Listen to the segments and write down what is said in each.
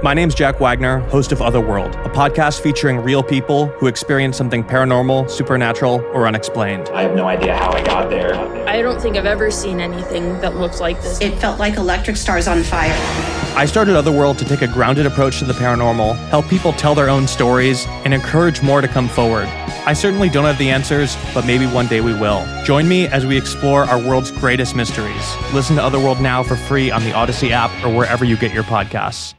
My name's Jack Wagner, host of Otherworld, a podcast featuring real people who experience something paranormal, supernatural, or unexplained. I have no idea how I got there. I don't think I've ever seen anything that looks like this. It felt like electric stars on fire. I started Otherworld to take a grounded approach to the paranormal, help people tell their own stories, and encourage more to come forward. I certainly don't have the answers, but maybe one day we will. Join me as we explore our world's greatest mysteries. Listen to Otherworld now for free on the Odyssey app or wherever you get your podcasts.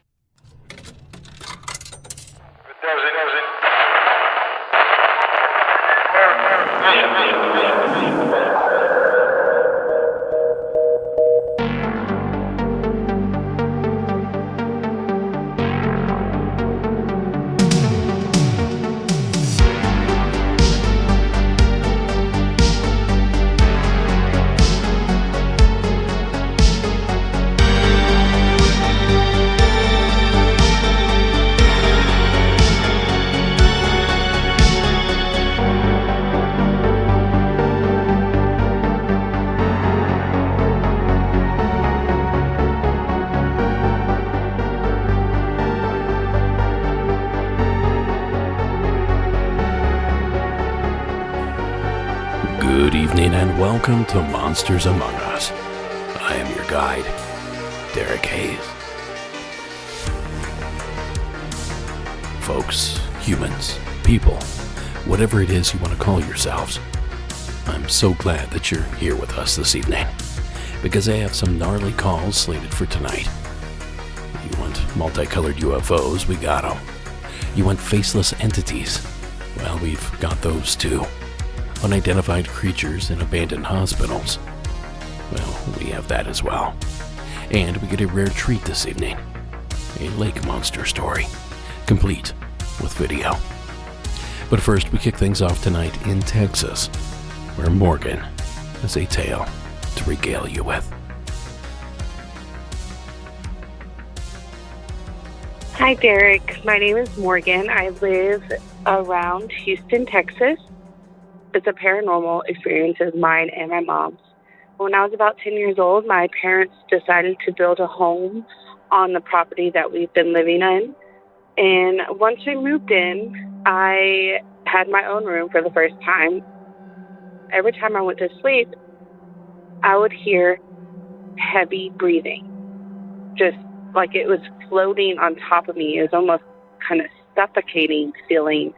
Good evening and welcome to Monsters Among Us. I am your guide, Derek Hayes. Folks, humans, people, whatever it is you want to call yourselves, I'm so glad that you're here with us this evening, because I have some gnarly calls slated for tonight. You want multicolored UFOs? We got them. You want faceless entities? Well, we've got those too. Unidentified creatures in abandoned hospitals? Well, we have that as well. And we get a rare treat this evening. A lake monster story, complete with video. But first, we kick things off tonight in Texas, where Morgan has a tale to regale you with. Hi, Derek. My name is Morgan. I live around Houston, Texas. It's a paranormal experience of mine and my mom's. When I was about 10 years old, my parents decided to build a home on the property that we've been living in. And once we moved in, I had my own room for the first time. Every time I went to sleep, I would hear heavy breathing, just like it was floating on top of me. It was almost kind of suffocating feeling,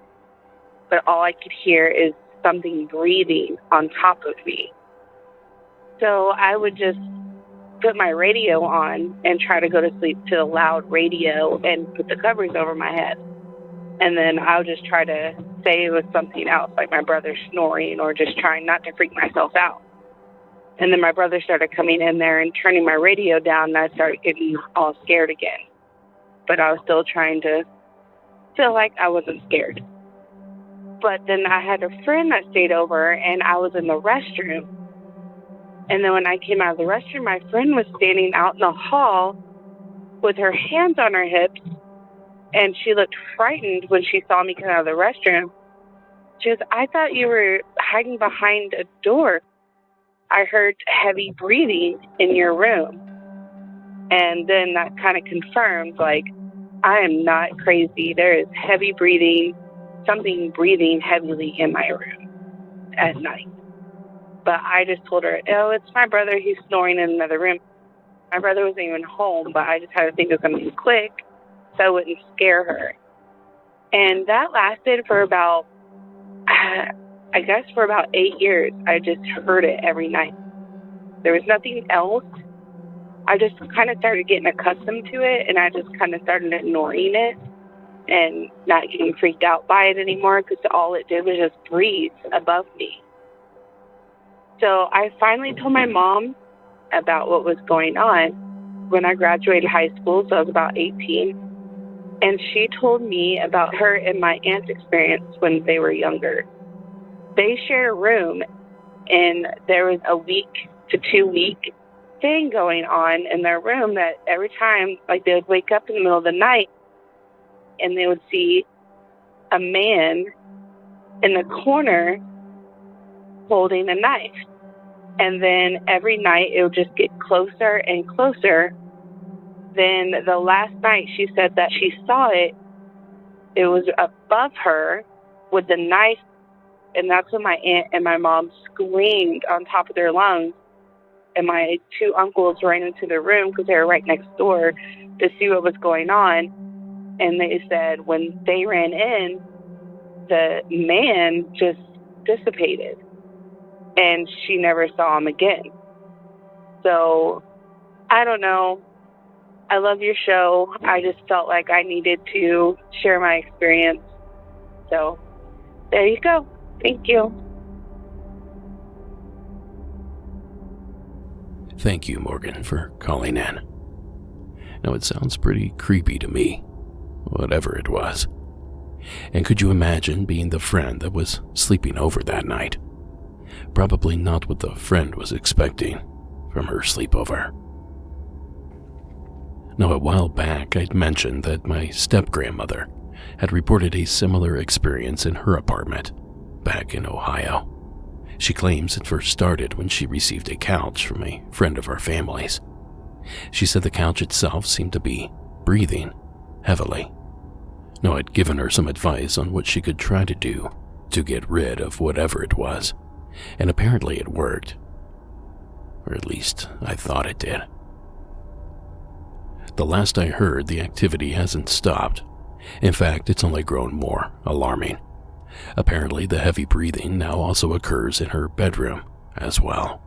but all I could hear is something breathing on top of me. So I would just put my radio on and try to go to sleep to a loud radio and put the covers over my head. And then I would just try to say it was something else, like my brother snoring, or just trying not to freak myself out. And then my brother started coming in there and turning my radio down, and I started getting all scared again. But I was still trying to feel like I wasn't scared. But then I had a friend that stayed over, and I was in the restroom. And then when I came out of the restroom, my friend was standing out in the hall with her hands on her hips, and she looked frightened when she saw me come out of the restroom. She goes, "I thought you were hiding behind a door. I heard heavy breathing in your room." And then that kind of confirmed, like, I am not crazy. There is heavy breathing, something breathing heavily in my room at night. But I just told her, "Oh, it's my brother. He's snoring in another room." My brother wasn't even home, but I just had to think of something quick so I wouldn't scare her. And that lasted for about, for about 8 years. I just heard it every night. There was nothing else. I just kind of started getting accustomed to it, and I just kind of started ignoring it and not getting freaked out by it anymore, because all it did was just breathe above me. So I finally told my mom about what was going on when I graduated high school, so I was about 18. And she told me about her and my aunt's experience when they were younger. They shared a room, and there was a week to 2 week thing going on in their room that every time, like, they would wake up in the middle of the night and they would see a man in the corner holding a knife. And then every night it would just get closer and closer Then the last night she said that she saw it. It was above her with the knife, and that's when my aunt and my mom screamed on top of their lungs. And my two uncles ran into the room because they were right next door to see what was going on. And they said when they ran in, the man just dissipated. And she never saw him again. So, I don't know. I love your show. I just felt like I needed to share my experience. So, there you go. Thank you. Thank you, Morgan, for calling in. Now, it sounds pretty creepy to me, whatever it was. And could you imagine being the friend that was sleeping over that night? Probably not what the friend was expecting from her sleepover. Now, a while back, I'd mentioned that my step-grandmother had reported a similar experience in her apartment back in Ohio. She claims it first started when she received a couch from a friend of our family's. She said the couch itself seemed to be breathing heavily. Now, I'd given her some advice on what she could try to do to get rid of whatever it was, and apparently it worked. Or at least, I thought it did. The last I heard, the activity hasn't stopped. In fact, it's only grown more alarming. Apparently, the heavy breathing now also occurs in her bedroom as well.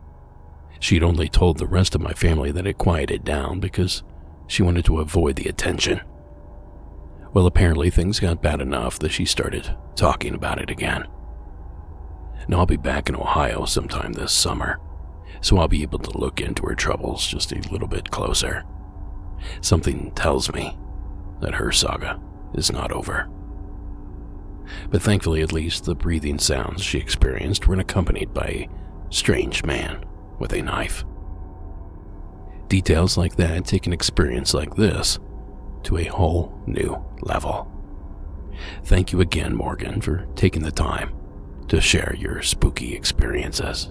She'd only told the rest of my family that it quieted down because she wanted to avoid the attention. Well, apparently things got bad enough that she started talking about it again. Now, I'll be back in Ohio sometime this summer, so I'll be able to look into her troubles just a little bit closer. Something tells me that her saga is not over. But thankfully, at least, the breathing sounds she experienced were accompanied by a strange man with a knife. Details like that take an experience like this to a whole new level. Thank you again, Morgan, for taking the time to share your spooky experiences.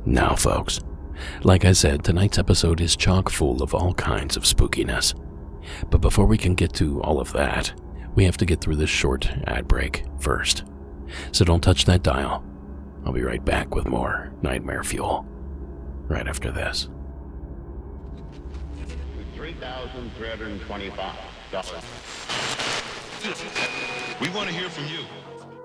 Now, folks, like I said, tonight's episode is chock full of all kinds of spookiness. But before we can get to all of that, we have to get through this short ad break first. So don't touch that dial. I'll be right back with more Nightmare Fuel right after this. $3,325. We want to hear from you.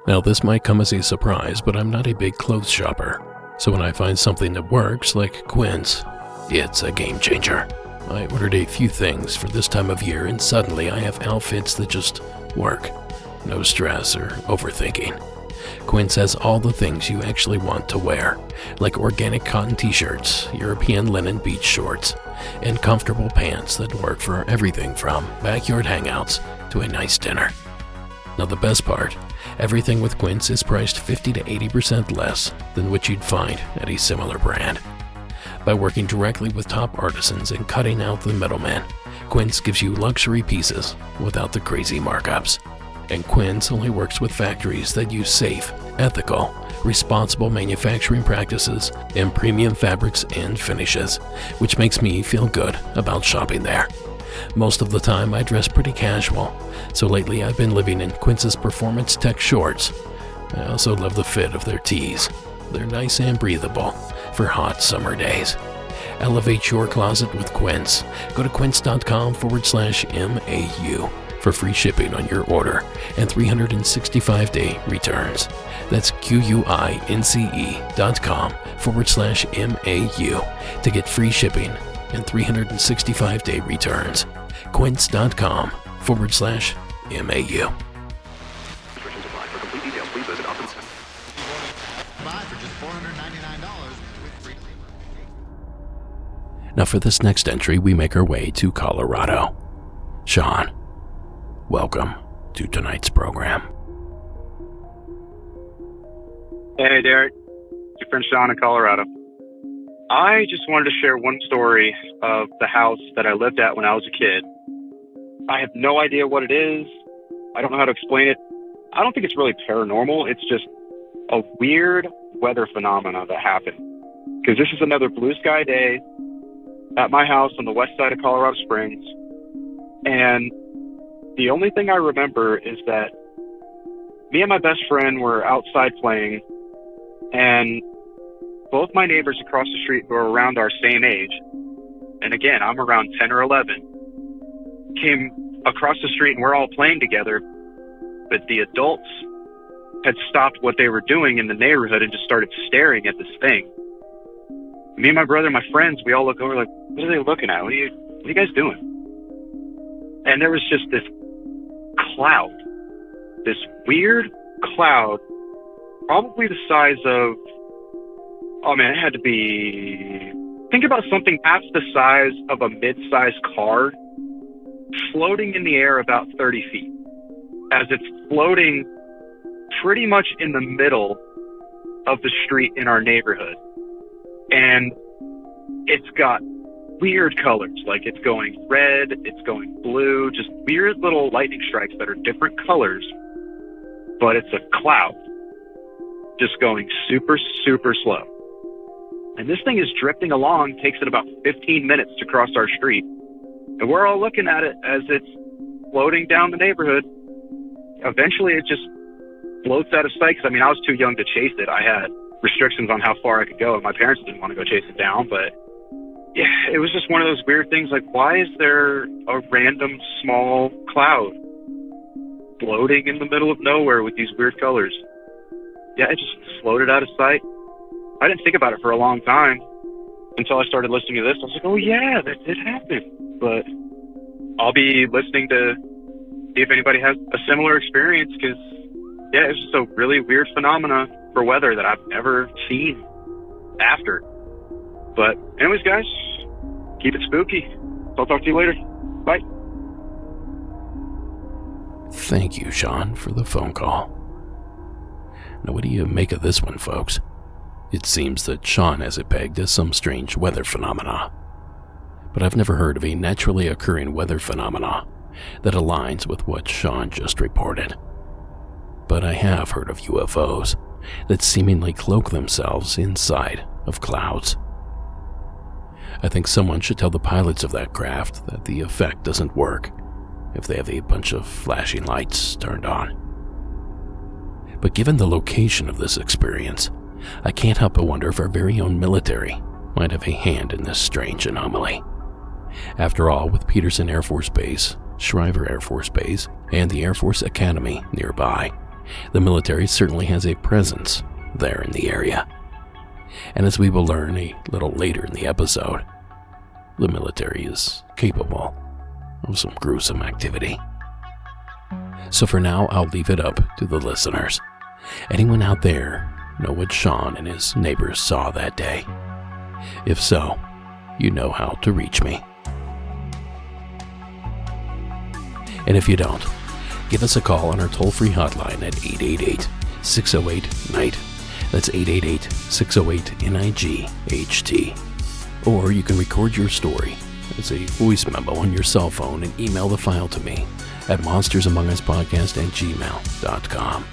Now, this might come as a surprise, but I'm not a big clothes shopper. So when I find something that works, like Quince, it's a game changer. I ordered a few things for this time of year, and suddenly I have outfits that just work. No stress or overthinking. Quince has all the things you actually want to wear, like organic cotton t-shirts, European linen beach shorts, and comfortable pants that work for everything from backyard hangouts to a nice dinner. Now, the best part, everything with Quince is priced 50 to 80% less than what you'd find at a similar brand. By working directly with top artisans and cutting out the middleman, Quince gives you luxury pieces without the crazy markups. And Quince only works with factories that use safe, ethical, responsible manufacturing practices and premium fabrics and finishes, which makes me feel good about shopping there. Most of the time I dress pretty casual, so lately I've been living in Quince's performance tech shorts. I also love the fit of their tees. They're nice and breathable for hot summer days. Elevate your closet with Quince. Go to quince.com/MAU for free shipping on your order and 365-day returns. That's QUINCE.com/MAU to get free shipping and 365-day returns. Quince.com/MAU. Now, for this next entry, we make our way to Colorado. Sean, welcome to tonight's program. Hey, Derek. It's your friend Sean in Colorado. I just wanted to share one story of the house that I lived at when I was a kid. I have no idea what it is. I don't know how to explain it. I don't think it's really paranormal. It's just a weird weather phenomena that happened. Because this is another blue sky day. at my house on the west side of Colorado Springs. And the only thing I remember is that me and my best friend were outside playing, and both my neighbors across the street who are around our same age, and again, I'm around 10 or 11, came across the street and we're all playing together, but the adults had stopped what they were doing in the neighborhood and just started staring at this thing. Me and my brother and my friends, we all look over like, what are they looking at? What are you guys doing? And there was just this cloud, this weird cloud, probably the size of, it had to be, think about something half the size of a mid-sized car floating in the air about 30 feet. As it's floating pretty much in the middle of the street in our neighborhood. And it's got weird colors, like it's going red, it's going blue, just weird little lightning strikes that are different colors, but it's a cloud just going super, super slow. And this thing is drifting along, takes it about 15 minutes to cross our street. And we're all looking at it as it's floating down the neighborhood. Eventually it just floats out of sight, because I was too young to chase it. I had restrictions on how far I could go, and my parents didn't want to go chase it down, but yeah, it was just one of those weird things, like, why is there a random small cloud floating in the middle of nowhere with these weird colors? Yeah, it just floated out of sight. I didn't think about it for a long time until I started listening to this. I was like, oh yeah, that did happen. But I'll be listening to see if anybody has a similar experience, because yeah, it's just a really weird phenomena for weather that I've never seen after. But anyways, guys, keep it spooky. I'll talk to you later. Bye. Thank you, Sean, for the phone call. Now, what do you make of this one, folks? It seems that Sean has it pegged as some strange weather phenomena. But I've never heard of a naturally occurring weather phenomena that aligns with what Sean just reported. But I have heard of UFOs that seemingly cloak themselves inside of clouds. I think someone should tell the pilots of that craft that the effect doesn't work if they have a bunch of flashing lights turned on. But given the location of this experience, I can't help but wonder if our very own military might have a hand in this strange anomaly. After all, with Peterson Air Force Base, Shriver Air Force Base, and the Air Force Academy nearby, the military certainly has a presence there in the area. And as we will learn a little later in the episode, the military is capable of some gruesome activity. So for now, I'll leave it up to the listeners. Anyone out there know what Sean and his neighbors saw that day? If so, you know how to reach me. And if you don't, give us a call on our toll-free hotline at 888-608-NIGHT. That's 888-608-NIGHT. Or you can record your story as a voice memo on your cell phone and email the file to me at monstersamonguspodcast@gmail.com.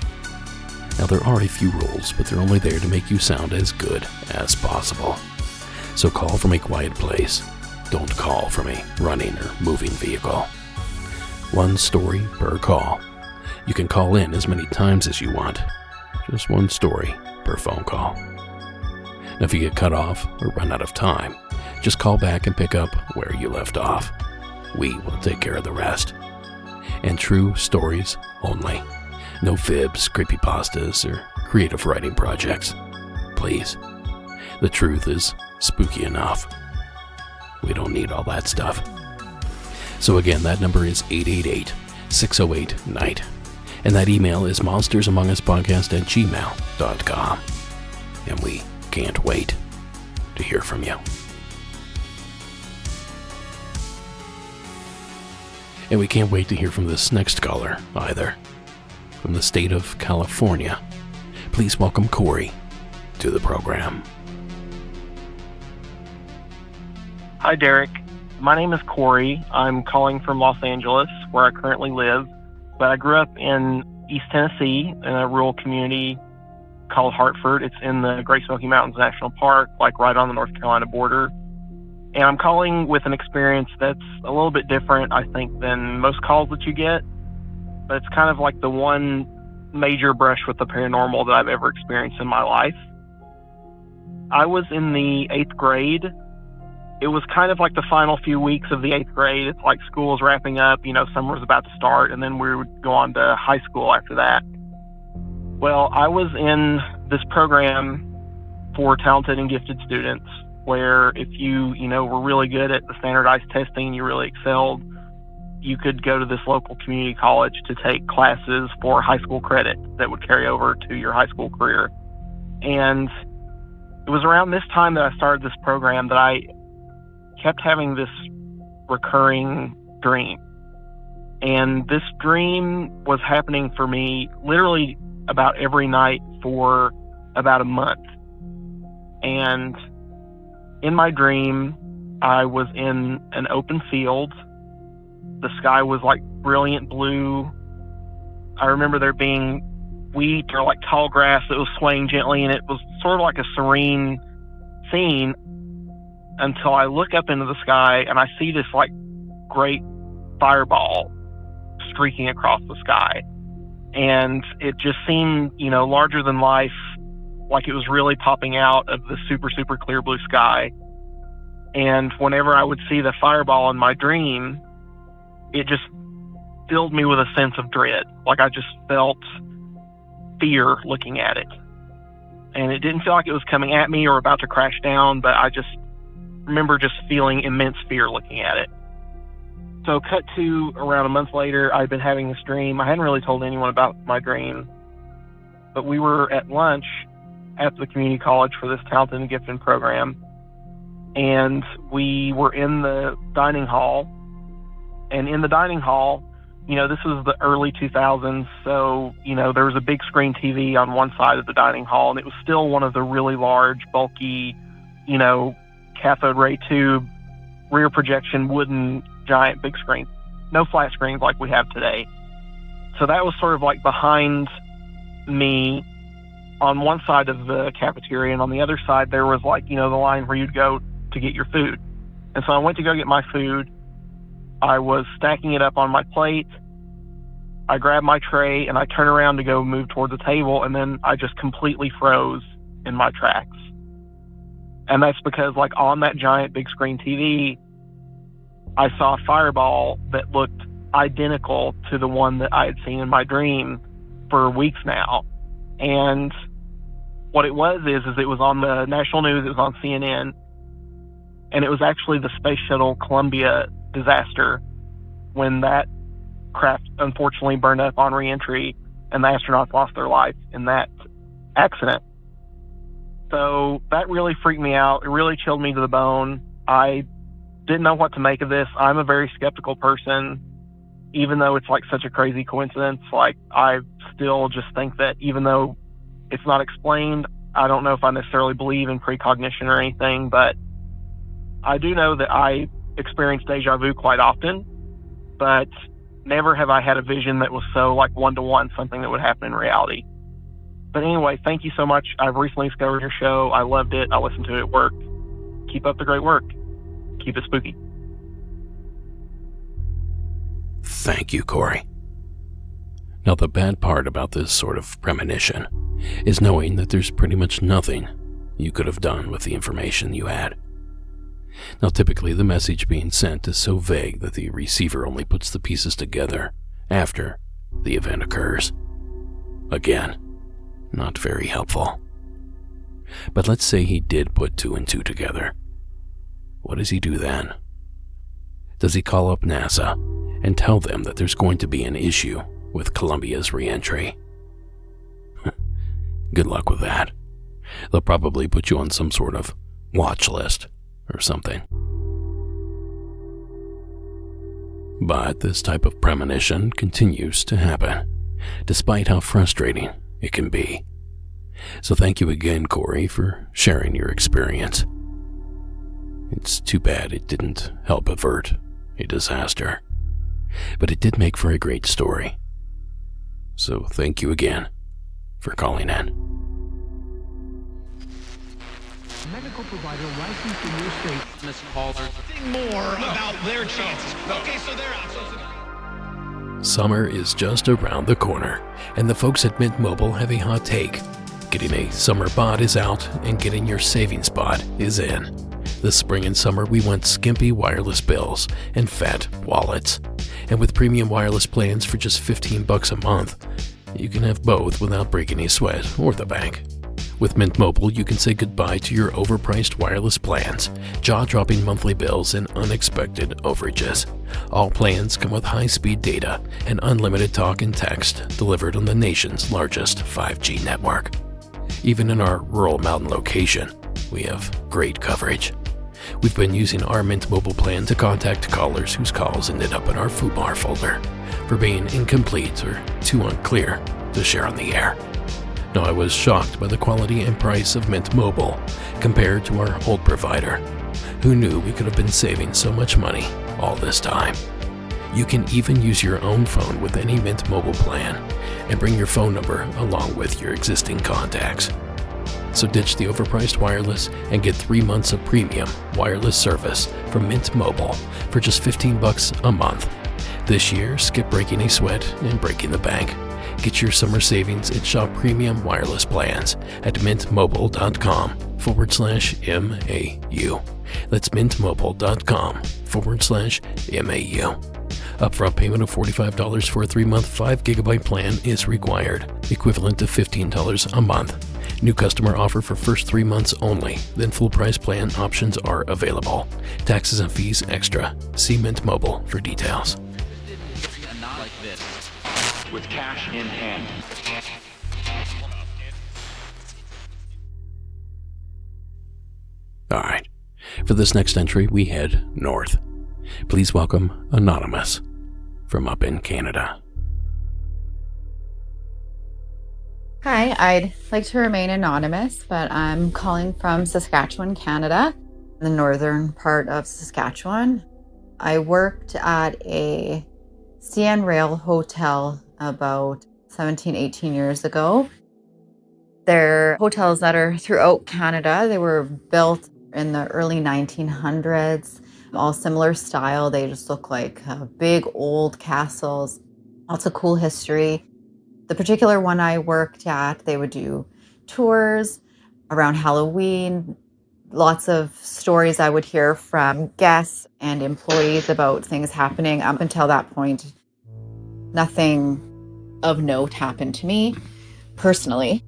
Now, there are a few rules, but they're only there to make you sound as good as possible. So call from a quiet place. Don't call from a running or moving vehicle. One story per call. You can call in as many times as you want. Just one story per phone call. Now, if you get cut off or run out of time, just call back and pick up where you left off. We will take care of the rest. And true stories only. No fibs, creepypastas, or creative writing projects. Please. The truth is spooky enough. We don't need all that stuff. So again, that number is 888-608-NIGHT. And that email is monstersamonguspodcast@gmail.com. And we can't wait to hear from you. And we can't wait to hear from this next caller either. From the state of California, please welcome Corey to the program. Hi, Derek. My name is Corey. I'm calling from Los Angeles, where I currently live. But I grew up in East Tennessee in a rural community called Hartford. It's in the Great Smoky Mountains National Park, like right on the North Carolina border. And I'm calling with an experience that's a little bit different, I think, than most calls that you get. But it's kind of like the one major brush with the paranormal that I've ever experienced in my life. I was in the 8th grade. It was kind of like the final few weeks of the 8th grade. It's like school was wrapping up, summer was about to start, and then we would go on to high school after that. Well, I was in this program for talented and gifted students where if you, were really good at the standardized testing, you really excelled, you could go to this local community college to take classes for high school credit that would carry over to your high school career. And it was around this time that I started this program that I kept having this recurring dream. And this dream was happening for me literally about every night for about a month. And in my dream, I was in an open field. The sky was like brilliant blue. I remember there being wheat or like tall grass that was swaying gently, and it was sort of like a serene scene until I look up into the sky and I see this like great fireball streaking across the sky. And it just seemed, larger than life, like it was really popping out of the super, super clear blue sky. And whenever I would see the fireball in my dream, it just filled me with a sense of dread. Like I just felt fear looking at it. And it didn't feel like it was coming at me or about to crash down, but I just remember just feeling immense fear looking at it. So cut to around a month later, I'd been having this dream. I hadn't really told anyone about my dream, but we were at lunch at the community college for this talented and gifted program. And we were in the dining hall. And in the dining hall, this was the early 2000s. So, there was a big screen TV on one side of the dining hall, and it was still one of the really large, bulky, cathode ray tube, rear projection, wooden, giant big screen. No flat screens like we have today. So that was sort of like behind me on one side of the cafeteria, and on the other side there was like, the line where you'd go to get your food. And so I went to go get my food. I was stacking it up on my plate. I grabbed my tray and I turned around to go move toward the table, and then I just completely froze in my tracks. And that's because like on that giant big screen TV, I saw a fireball that looked identical to the one that I had seen in my dream for weeks now. And what it was is it was on the national news, it was on CNN, and it was actually the Space Shuttle Columbia disaster when that craft unfortunately burned up on re-entry and the astronauts lost their life in that accident. So that really freaked me out. It really chilled me to the bone. I didn't know what to make of this. I'm a very skeptical person, even though it's like such a crazy coincidence. Like I still just think that even though it's not explained, I don't know if I necessarily believe in precognition or anything, but I do know that I experience deja vu quite often, but never have I had a vision that was so like one-to-one something that would happen in reality. But anyway, thank you so much. I've recently discovered your show. I loved it. I listened to it at work. Keep up the great work. Keep it spooky. Thank you, Corey. Now, the bad part about this sort of premonition is knowing that there's pretty much nothing you could have done with the information you had. Now, typically, the message being sent is so vague that the receiver only puts the pieces together after the event occurs. Again, not very helpful. But let's say he did put 2 and 2 together. What does he do then? Does he call up NASA and tell them that there's going to be an issue with Columbia's re-entry? Good luck with that. They'll probably put you on some sort of watch list or something. But this type of premonition continues to happen, despite how frustrating it can be. So thank you again, Corey, for sharing your experience. It's too bad it didn't help avert a disaster, but it did make for a great story. So thank you again for calling in. Medical provider licensed in your state. Miss Caller. More about their chances. Okay, so they're out. Summer is just around the corner, and the folks at Mint Mobile have a hot take. Getting a summer bod is out, and getting your savings bod is in. This spring and summer, we want skimpy wireless bills and fat wallets. And with premium wireless plans for just $15 a month, you can have both without breaking a sweat or the bank. With Mint Mobile, you can say goodbye to your overpriced wireless plans, jaw-dropping monthly bills, and unexpected overages. All plans come with high-speed data and unlimited talk and text delivered on the nation's largest 5G network. Even in our rural mountain location, we have great coverage. We've been using our Mint Mobile plan to contact callers whose calls ended up in our FOOBAR folder for being incomplete or too unclear to share on the air. Now, I was shocked by the quality and price of Mint Mobile compared to our old provider. Who knew we could have been saving so much money all this time? You can even use your own phone with any Mint Mobile plan and bring your phone number along with your existing contacts. So ditch the overpriced wireless and get 3 months of premium wireless service from Mint Mobile for just $15 a month. This year, skip breaking a sweat and breaking the bank. Get your summer savings and shop premium wireless plans at mintmobile.com/MAU. That's mintmobile.com/MAU. Upfront payment of $45 for a 3-month 5GB plan is required, equivalent to $15 a month. New customer offer for first 3 months only, then full price plan options are available. Taxes and fees extra. See Mint Mobile for details. With cash in hand. Alright, for this next entry, we head north. Please welcome Anonymous from up in Canada. Hi, I'd like to remain anonymous, but I'm calling from Saskatchewan, Canada, the northern part of Saskatchewan. I worked at a CN Rail hotel about 17, 18 years ago. They're hotels that are throughout Canada. They were built in the early 1900s, all similar style. They just look like big old castles, lots of cool history. The particular one I worked at, they would do tours around Halloween, lots of stories I would hear from guests and employees about things happening. Up until that point, nothing of note happened to me personally.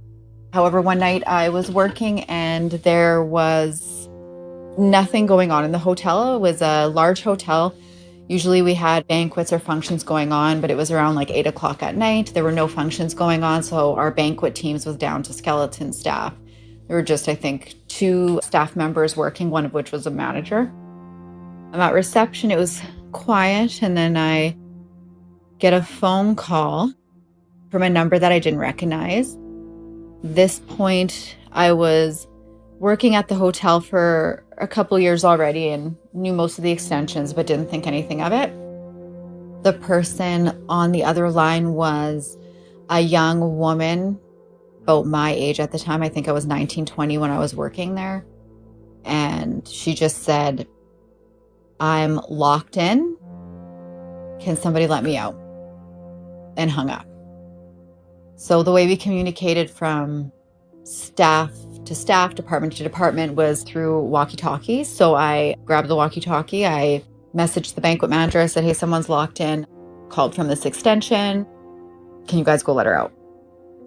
However, one night I was working and there was nothing going on in the hotel. It was a large hotel. Usually we had banquets or functions going on, but it was around like 8 o'clock at night. There were no functions going on, so our banquet teams was down to skeleton staff. There were just, I think, 2 staff members working, one of which was a manager. I'm at reception, it was quiet, and then I get a phone call from a number that I didn't recognize. This point, I was working at the hotel for a couple years already and knew most of the extensions, but didn't think anything of it. The person on the other line was a young woman, about my age at the time. I think I was 19, 20 when I was working there. And she just said, "I'm locked in. Can somebody let me out?" And hung up. So the way we communicated from staff to staff, department to department was through walkie-talkies. So I grabbed the walkie-talkie, I messaged the banquet manager, I said, "Hey, someone's locked in, called from this extension. Can you guys go let her out?"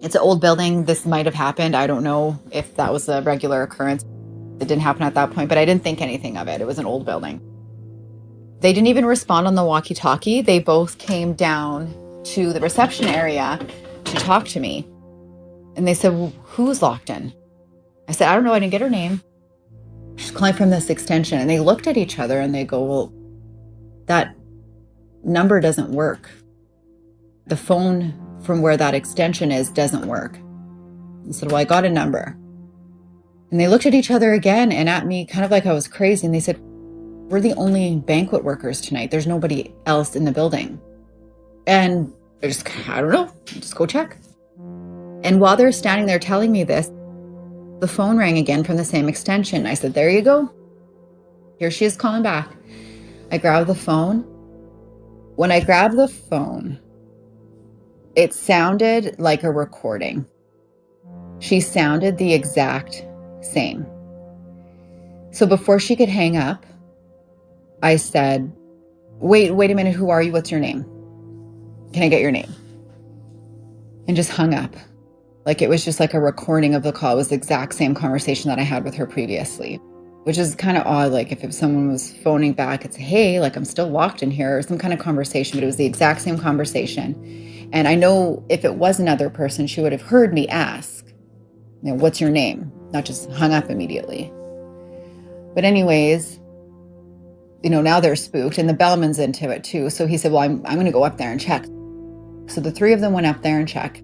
It's an old building. This might have happened. I don't know if that was a regular occurrence. It didn't happen at that point, but I didn't think anything of it. It was an old building. They didn't even respond on the walkie-talkie. They both came down to the reception area to talk to me. And they said, "Well, who's locked in?" I said, "I don't know. I didn't get her name. She's calling from this extension." And they looked at each other and they go, "Well, that number doesn't work. The phone from where that extension is doesn't work." I said, "Well, I got a number." And they looked at each other again and at me kind of like I was crazy. And they said, "We're the only banquet workers tonight. There's nobody else in the building." And I don't know, just go check. And while they're standing there telling me this, The phone rang again from the same extension. I said, there you go. Here she is calling back. I grabbed the phone. When I grabbed the phone, it sounded like a recording. She sounded the exact same. So before she could hang up, I said, wait a minute, who are you? What's your name? Can I get your name? And just hung up. Like it was just like a recording of the call. It was the exact same conversation that I had with her previously, which is kind of odd. Like if someone was phoning back, it's, hey, like I'm still locked in here, or some kind of conversation, but it was the exact same conversation. And I know if it was another person, she would have heard me ask, what's your name? Not just hung up immediately. But anyways, now they're spooked, and the bellman's into it too. So he said, well, I'm going to go up there and check. So the three of them went up there and checked.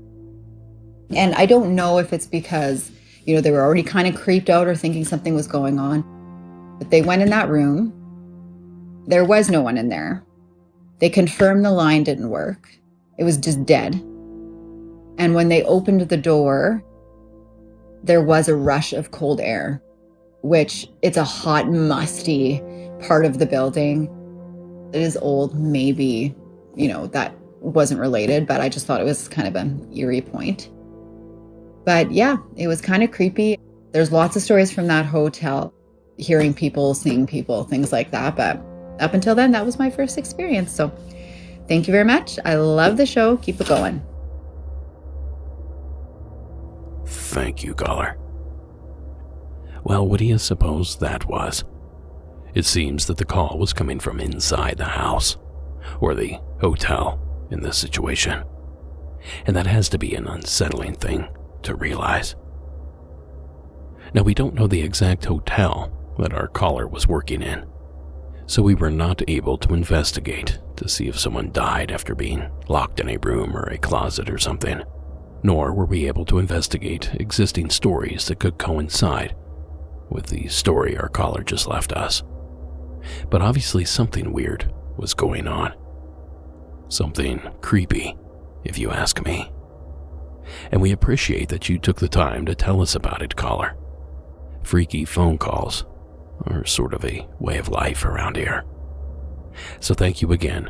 And I don't know if it's because, they were already kind of creeped out or thinking something was going on. But they went in that room. There was no one in there. They confirmed the line didn't work. It was just dead. And when they opened the door, there was a rush of cold air, which it's a hot, musty part of the building. It is old, maybe, that wasn't related, but I just thought it was kind of an eerie point. But yeah, it was kind of creepy. There's lots of stories from that hotel, hearing people, seeing people, things like that. But up until then, that was my first experience. So thank you very much. I love the show. Keep it going. Thank you, caller. Well, what do you suppose that was? It seems that the call was coming from inside the house, or the hotel in this situation. And that has to be an unsettling thing to realize. Now, we don't know the exact hotel that our caller was working in, so we were not able to investigate to see if someone died after being locked in a room or a closet or something, nor were we able to investigate existing stories that could coincide with the story our caller just left us. But obviously something weird was going on. Something creepy, if you ask me. And we appreciate that you took the time to tell us about it, caller. Freaky phone calls are sort of a way of life around here. So thank you again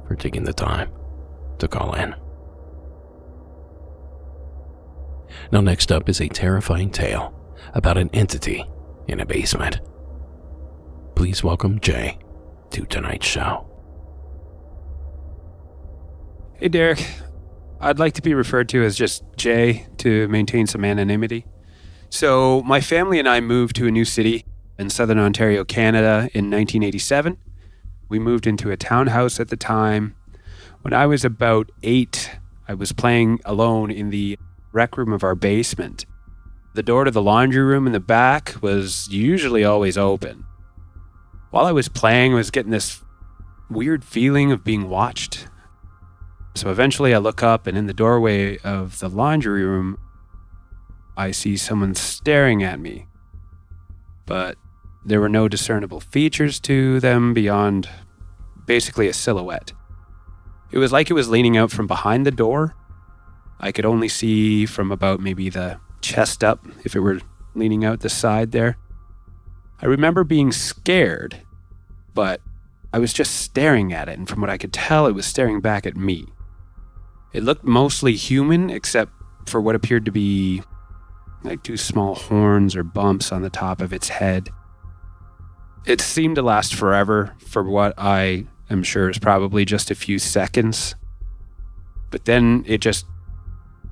for taking the time to call in. Now, next up is a terrifying tale about an entity in a basement. Please welcome Jay to tonight's show. Hey, Derek. I'd like to be referred to as just Jay to maintain some anonymity. So, my family and I moved to a new city in southern Ontario, Canada in 1987. We moved into a townhouse at the time. When I was about 8, I was playing alone in the rec room of our basement. The door to the laundry room in the back was usually always open. While I was playing, I was getting this weird feeling of being watched. So eventually I look up, and in the doorway of the laundry room, I see someone staring at me. But there were no discernible features to them beyond basically a silhouette. It was like it was leaning out from behind the door. I could only see from about maybe the chest up, if it were leaning out the side there. I remember being scared, but I was just staring at it, and from what I could tell, it was staring back at me. It looked mostly human, except for what appeared to be like 2 small horns or bumps on the top of its head. It seemed to last forever for what I am sure is probably just a few seconds. But then it just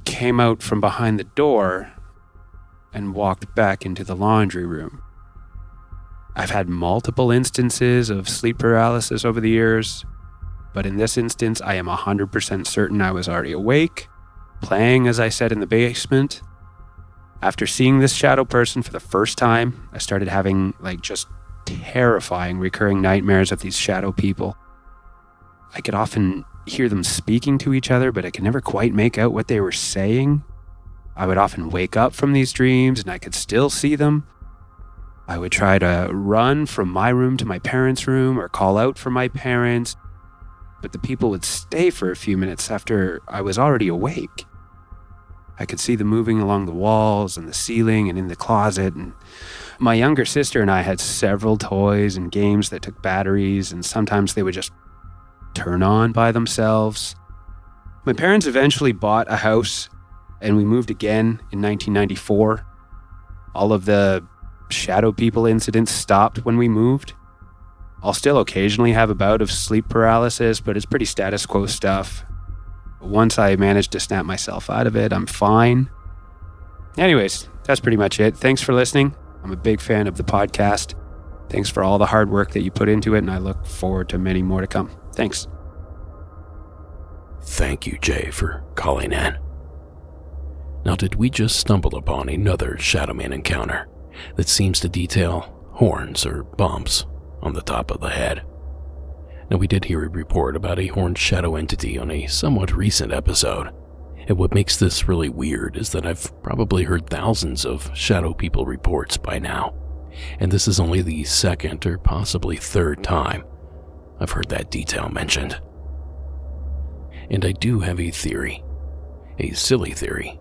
came out from behind the door and walked back into the laundry room. I've had multiple instances of sleep paralysis over the years, but in this instance, I am 100% certain I was already awake, playing, as I said, in the basement. After seeing this shadow person for the first time, I started having just terrifying recurring nightmares of these shadow people. I could often hear them speaking to each other, but I could never quite make out what they were saying. I would often wake up from these dreams and I could still see them. I would try to run from my room to my parents' room or call out for my parents, but the people would stay for a few minutes after I was already awake. I could see them moving along the walls and the ceiling and in the closet. And my younger sister and I had several toys and games that took batteries, and sometimes they would just turn on by themselves. My parents eventually bought a house, and we moved again in 1994. All of the shadow people incidents stopped when we moved. I'll still occasionally have a bout of sleep paralysis, but it's pretty status quo stuff. Once I managed to snap myself out of it, I'm fine. Anyways, that's pretty much it. Thanks for listening. I'm a big fan of the podcast. Thanks for all the hard work that you put into it, and I look forward to many more to come. Thanks. Thank you, Jay, for calling in. Now, did we just stumble upon another Shadow Man encounter that seems to detail horns or bumps on the top of the head? Now, we did hear a report about a horned shadow entity on a somewhat recent episode, and what makes this really weird is that I've probably heard thousands of shadow people reports by now, and this is only the second or possibly third time I've heard that detail mentioned. And I do have a theory. A silly theory,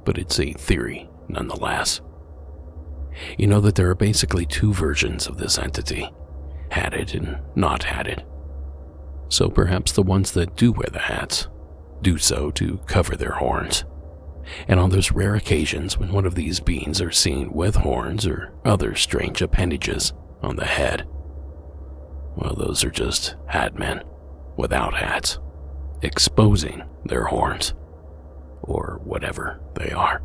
but it's a theory nonetheless. You know that there are basically two versions of this entity, hatted and not hatted. So perhaps the ones that do wear the hats do so to cover their horns. And on those rare occasions when one of these beings are seen with horns or other strange appendages on the head, well, those are just hat men without hats, exposing their horns, or whatever they are.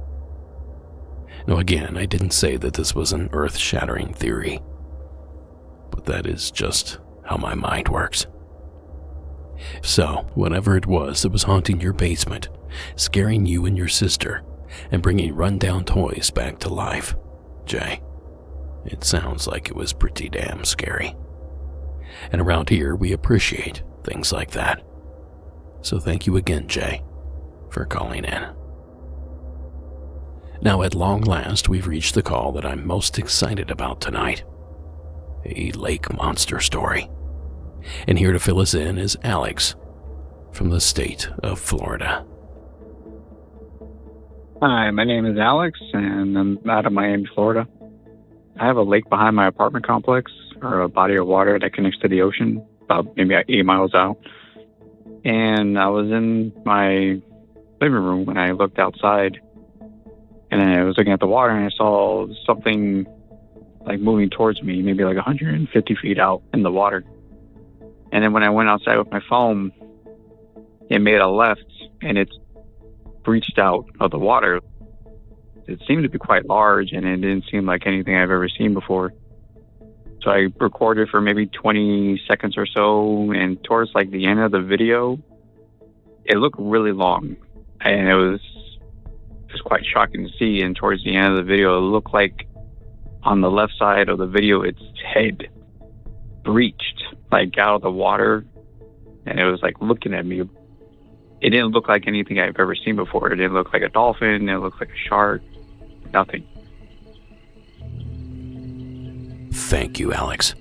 Now again, I didn't say that this was an earth-shattering theory, but that is just how my mind works. So, whatever it was that was haunting your basement, scaring you and your sister, and bringing run-down toys back to life, Jay, it sounds like it was pretty damn scary. And around here, we appreciate things like that. So thank you again, Jay, for calling in. Now, at long last, we've reached the call that I'm most excited about tonight. A lake monster story. And here to fill us in is Alex from the state of Florida. Hi, my name is Alex, and I'm out of Miami, Florida. I have a lake behind my apartment complex, or a body of water that connects to the ocean, about maybe 8 miles out. And I was in my living room when I looked outside, and I was looking at the water, and I saw something like moving towards me, maybe like 150 feet out in the water. And then when I went outside with my phone, it made a left, and it breached out of the water. It seemed to be quite large, and it didn't seem like anything I've ever seen before. So I recorded for maybe 20 seconds or so, and towards like the end of the video, it looked really long, and it was just quite shocking to see. And towards the end of the video, it looked like on the left side of the video, its head breached like out of the water, and it was like looking at me. It didn't look like anything I've ever seen before. It didn't look like a dolphin. It looked like a shark. Nothing. Thank you, Alex.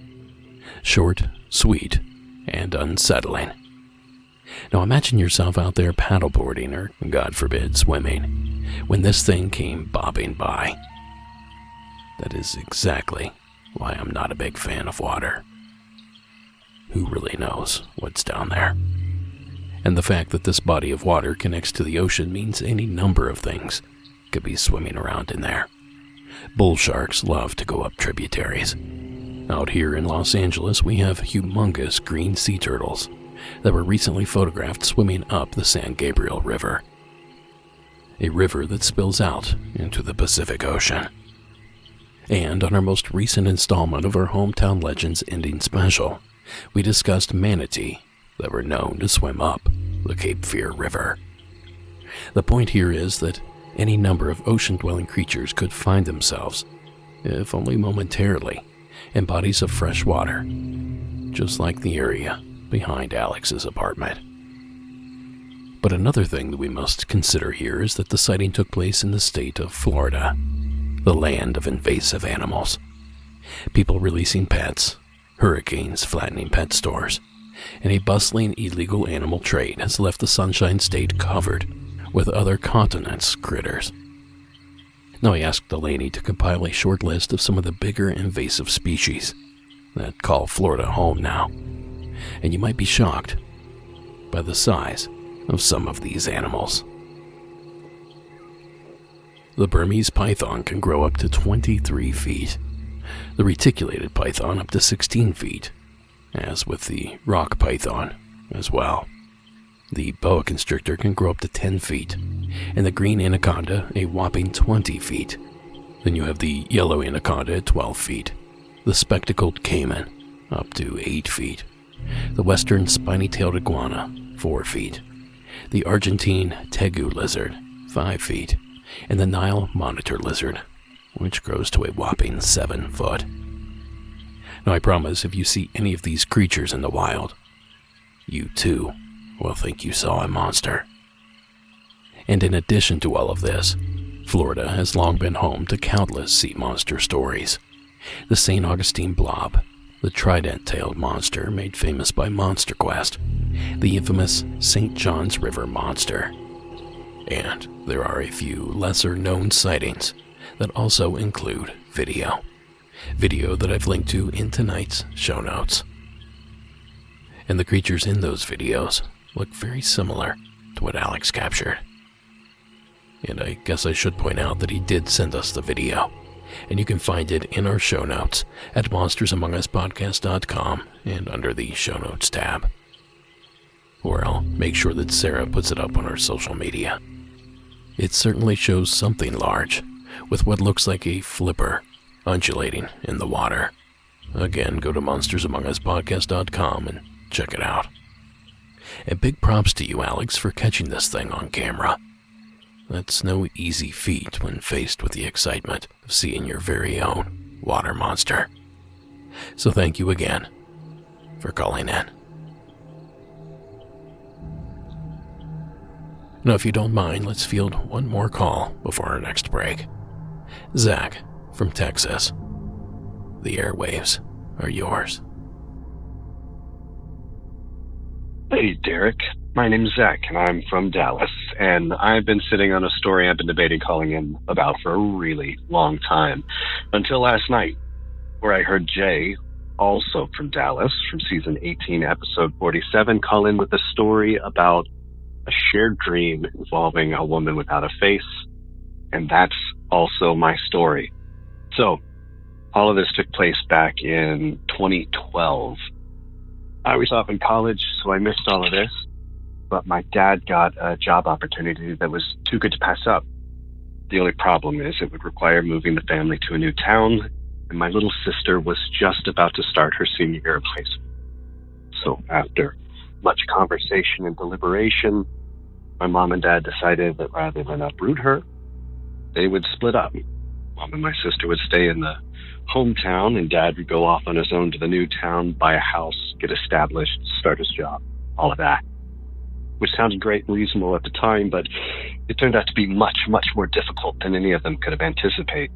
Short, sweet, and unsettling. Now imagine yourself out there paddleboarding, or God forbid, swimming, when this thing came bobbing by. That is exactly why I'm not a big fan of water. Who really knows what's down there? And the fact that this body of water connects to the ocean means any number of things could be swimming around in there. Bull sharks love to go up tributaries. Out here in Los Angeles, we have humongous green sea turtles that were recently photographed swimming up the San Gabriel River, a river that spills out into the Pacific Ocean. And on our most recent installment of our Hometown Legends ending special, we discussed manatee that were known to swim up the Cape Fear River. The point here is that any number of ocean-dwelling creatures could find themselves, if only momentarily, in bodies of fresh water, just like the area behind Alex's apartment. But another thing that we must consider here is that the sighting took place in the state of Florida, the land of invasive animals. People releasing pets, hurricanes flattening pet stores, and a bustling illegal animal trade has left the Sunshine State covered with other continents' critters. Now I asked the lady to compile a short list of some of the bigger invasive species that call Florida home now, and you might be shocked by the size of some of these animals. The Burmese python can grow up to 23 feet, the reticulated python up to 16 feet, as with the rock python as well. The boa constrictor can grow up to 10 feet, and the green anaconda a whopping 20 feet. Then you have the yellow anaconda at 12 feet, the spectacled caiman up to 8 feet, the western spiny-tailed iguana 4 feet, the Argentine tegu lizard 5 feet, and the Nile monitor lizard, which grows to a whopping 7 foot. Now I promise if you see any of these creatures in the wild, you too will think you saw a monster. And in addition to all of this, Florida has long been home to countless sea monster stories. The St. Augustine blob, the trident-tailed monster made famous by Monster Quest, the infamous St. John's River monster. And there are a few lesser-known sightings that also include video that I've linked to in tonight's show notes. And the creatures in those videos look very similar to what Alex captured. And I guess I should point out that he did send us the video, and you can find it in our show notes at monstersamonguspodcast.com and under the show notes tab. Or I'll make sure that Sarah puts it up on our social media. It certainly shows something large, with what looks like a flipper undulating in the water. Again, go to monstersamonguspodcast.com and check it out. And big props to you, Alex, for catching this thing on camera. That's no easy feat when faced with the excitement of seeing your very own water monster. So thank you again for calling in. Now, if you don't mind, let's field one more call before our next break. Zach from Texas. The airwaves are yours. Hey, Derek. My name's Zach, and I'm from Dallas, and I've been sitting on a story I've been debating calling in about for a really long time, until last night, where I heard Jay, also from Dallas, from season 18, episode 47, call in with a story about a shared dream involving a woman without a face, and that's also my story. So, all of this took place back in 2012. I was off in college, so I missed all of this, but my dad got a job opportunity that was too good to pass up. The only problem is it would require moving the family to a new town, and my little sister was just about to start her senior year of high school. So after much conversation and deliberation, my mom and dad decided that rather than uproot her, they would split up. Mom and my sister would stay in the hometown, and Dad would go off on his own to the new town, buy a house, get established, start his job, all of that. Which sounded great and reasonable at the time, but it turned out to be much, much more difficult than any of them could have anticipated.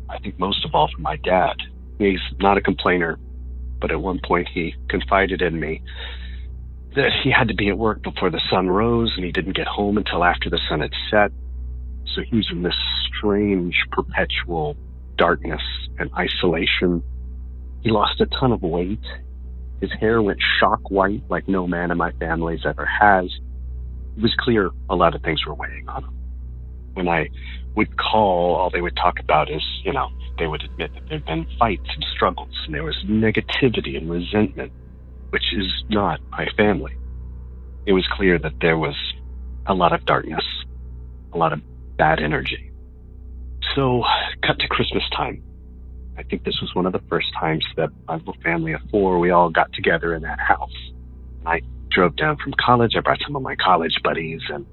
I think most of all for my dad. He's not a complainer, but at one point he confided in me that he had to be at work before the sun rose, and he didn't get home until after the sun had set. So he was in this strange, perpetual darkness and isolation. He lost a ton of weight. His hair went shock white like no man in my family's ever has. It was clear a lot of things were weighing on him. When I would call, all they would talk about is, they would admit that there'd been fights and struggles, and there was negativity and resentment, which is not my family. It was clear that there was a lot of darkness, a lot of bad energy. So, cut to Christmas time. I think this was one of the first times that my little family of 4, we all got together in that house. I drove down from college. I brought some of my college buddies, and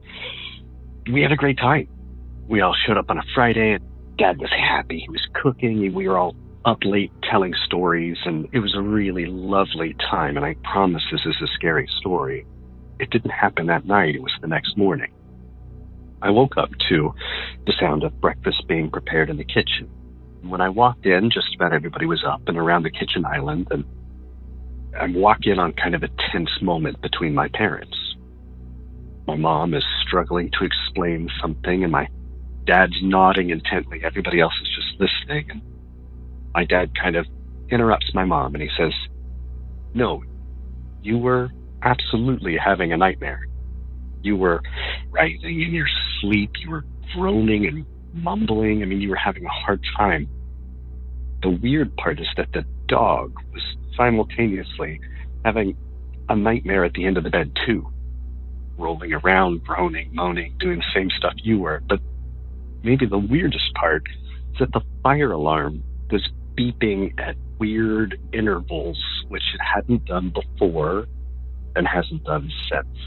we had a great time. We all showed up on a Friday, and Dad was happy. He was cooking. We were all up late telling stories, and it was a really lovely time. And I promise this is a scary story. It didn't happen that night. It was the next morning. I woke up to the sound of breakfast being prepared in the kitchen. When I walked in, just about everybody was up and around the kitchen island, and I walk in on kind of a tense moment between my parents. My mom is struggling to explain something, and my dad's nodding intently. Everybody else is just listening, and my dad kind of interrupts my mom, and he says, "No, you were absolutely having a nightmare. You were writhing in your sleep. You were groaning and mumbling. I mean, you were having a hard time. The weird part is that the dog was simultaneously having a nightmare at the end of the bed, too. Rolling around, groaning, moaning, doing the same stuff you were. But maybe the weirdest part is that the fire alarm was beeping at weird intervals, which it hadn't done before and hasn't done since."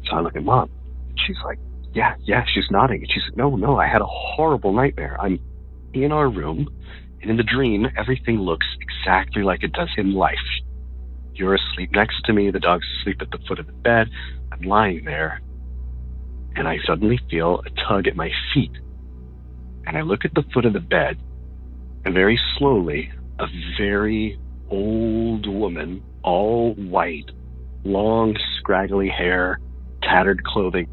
So I look at Mom, and she's like, yeah, she's nodding. And she's like, no, I had a horrible nightmare. I'm in our room, and in the dream, everything looks exactly like it does in life. You're asleep next to me, the dog's asleep at the foot of the bed, I'm lying there, and I suddenly feel a tug at my feet. And I look at the foot of the bed, and very slowly, a very old woman, all white, long, scraggly hair, tattered clothing,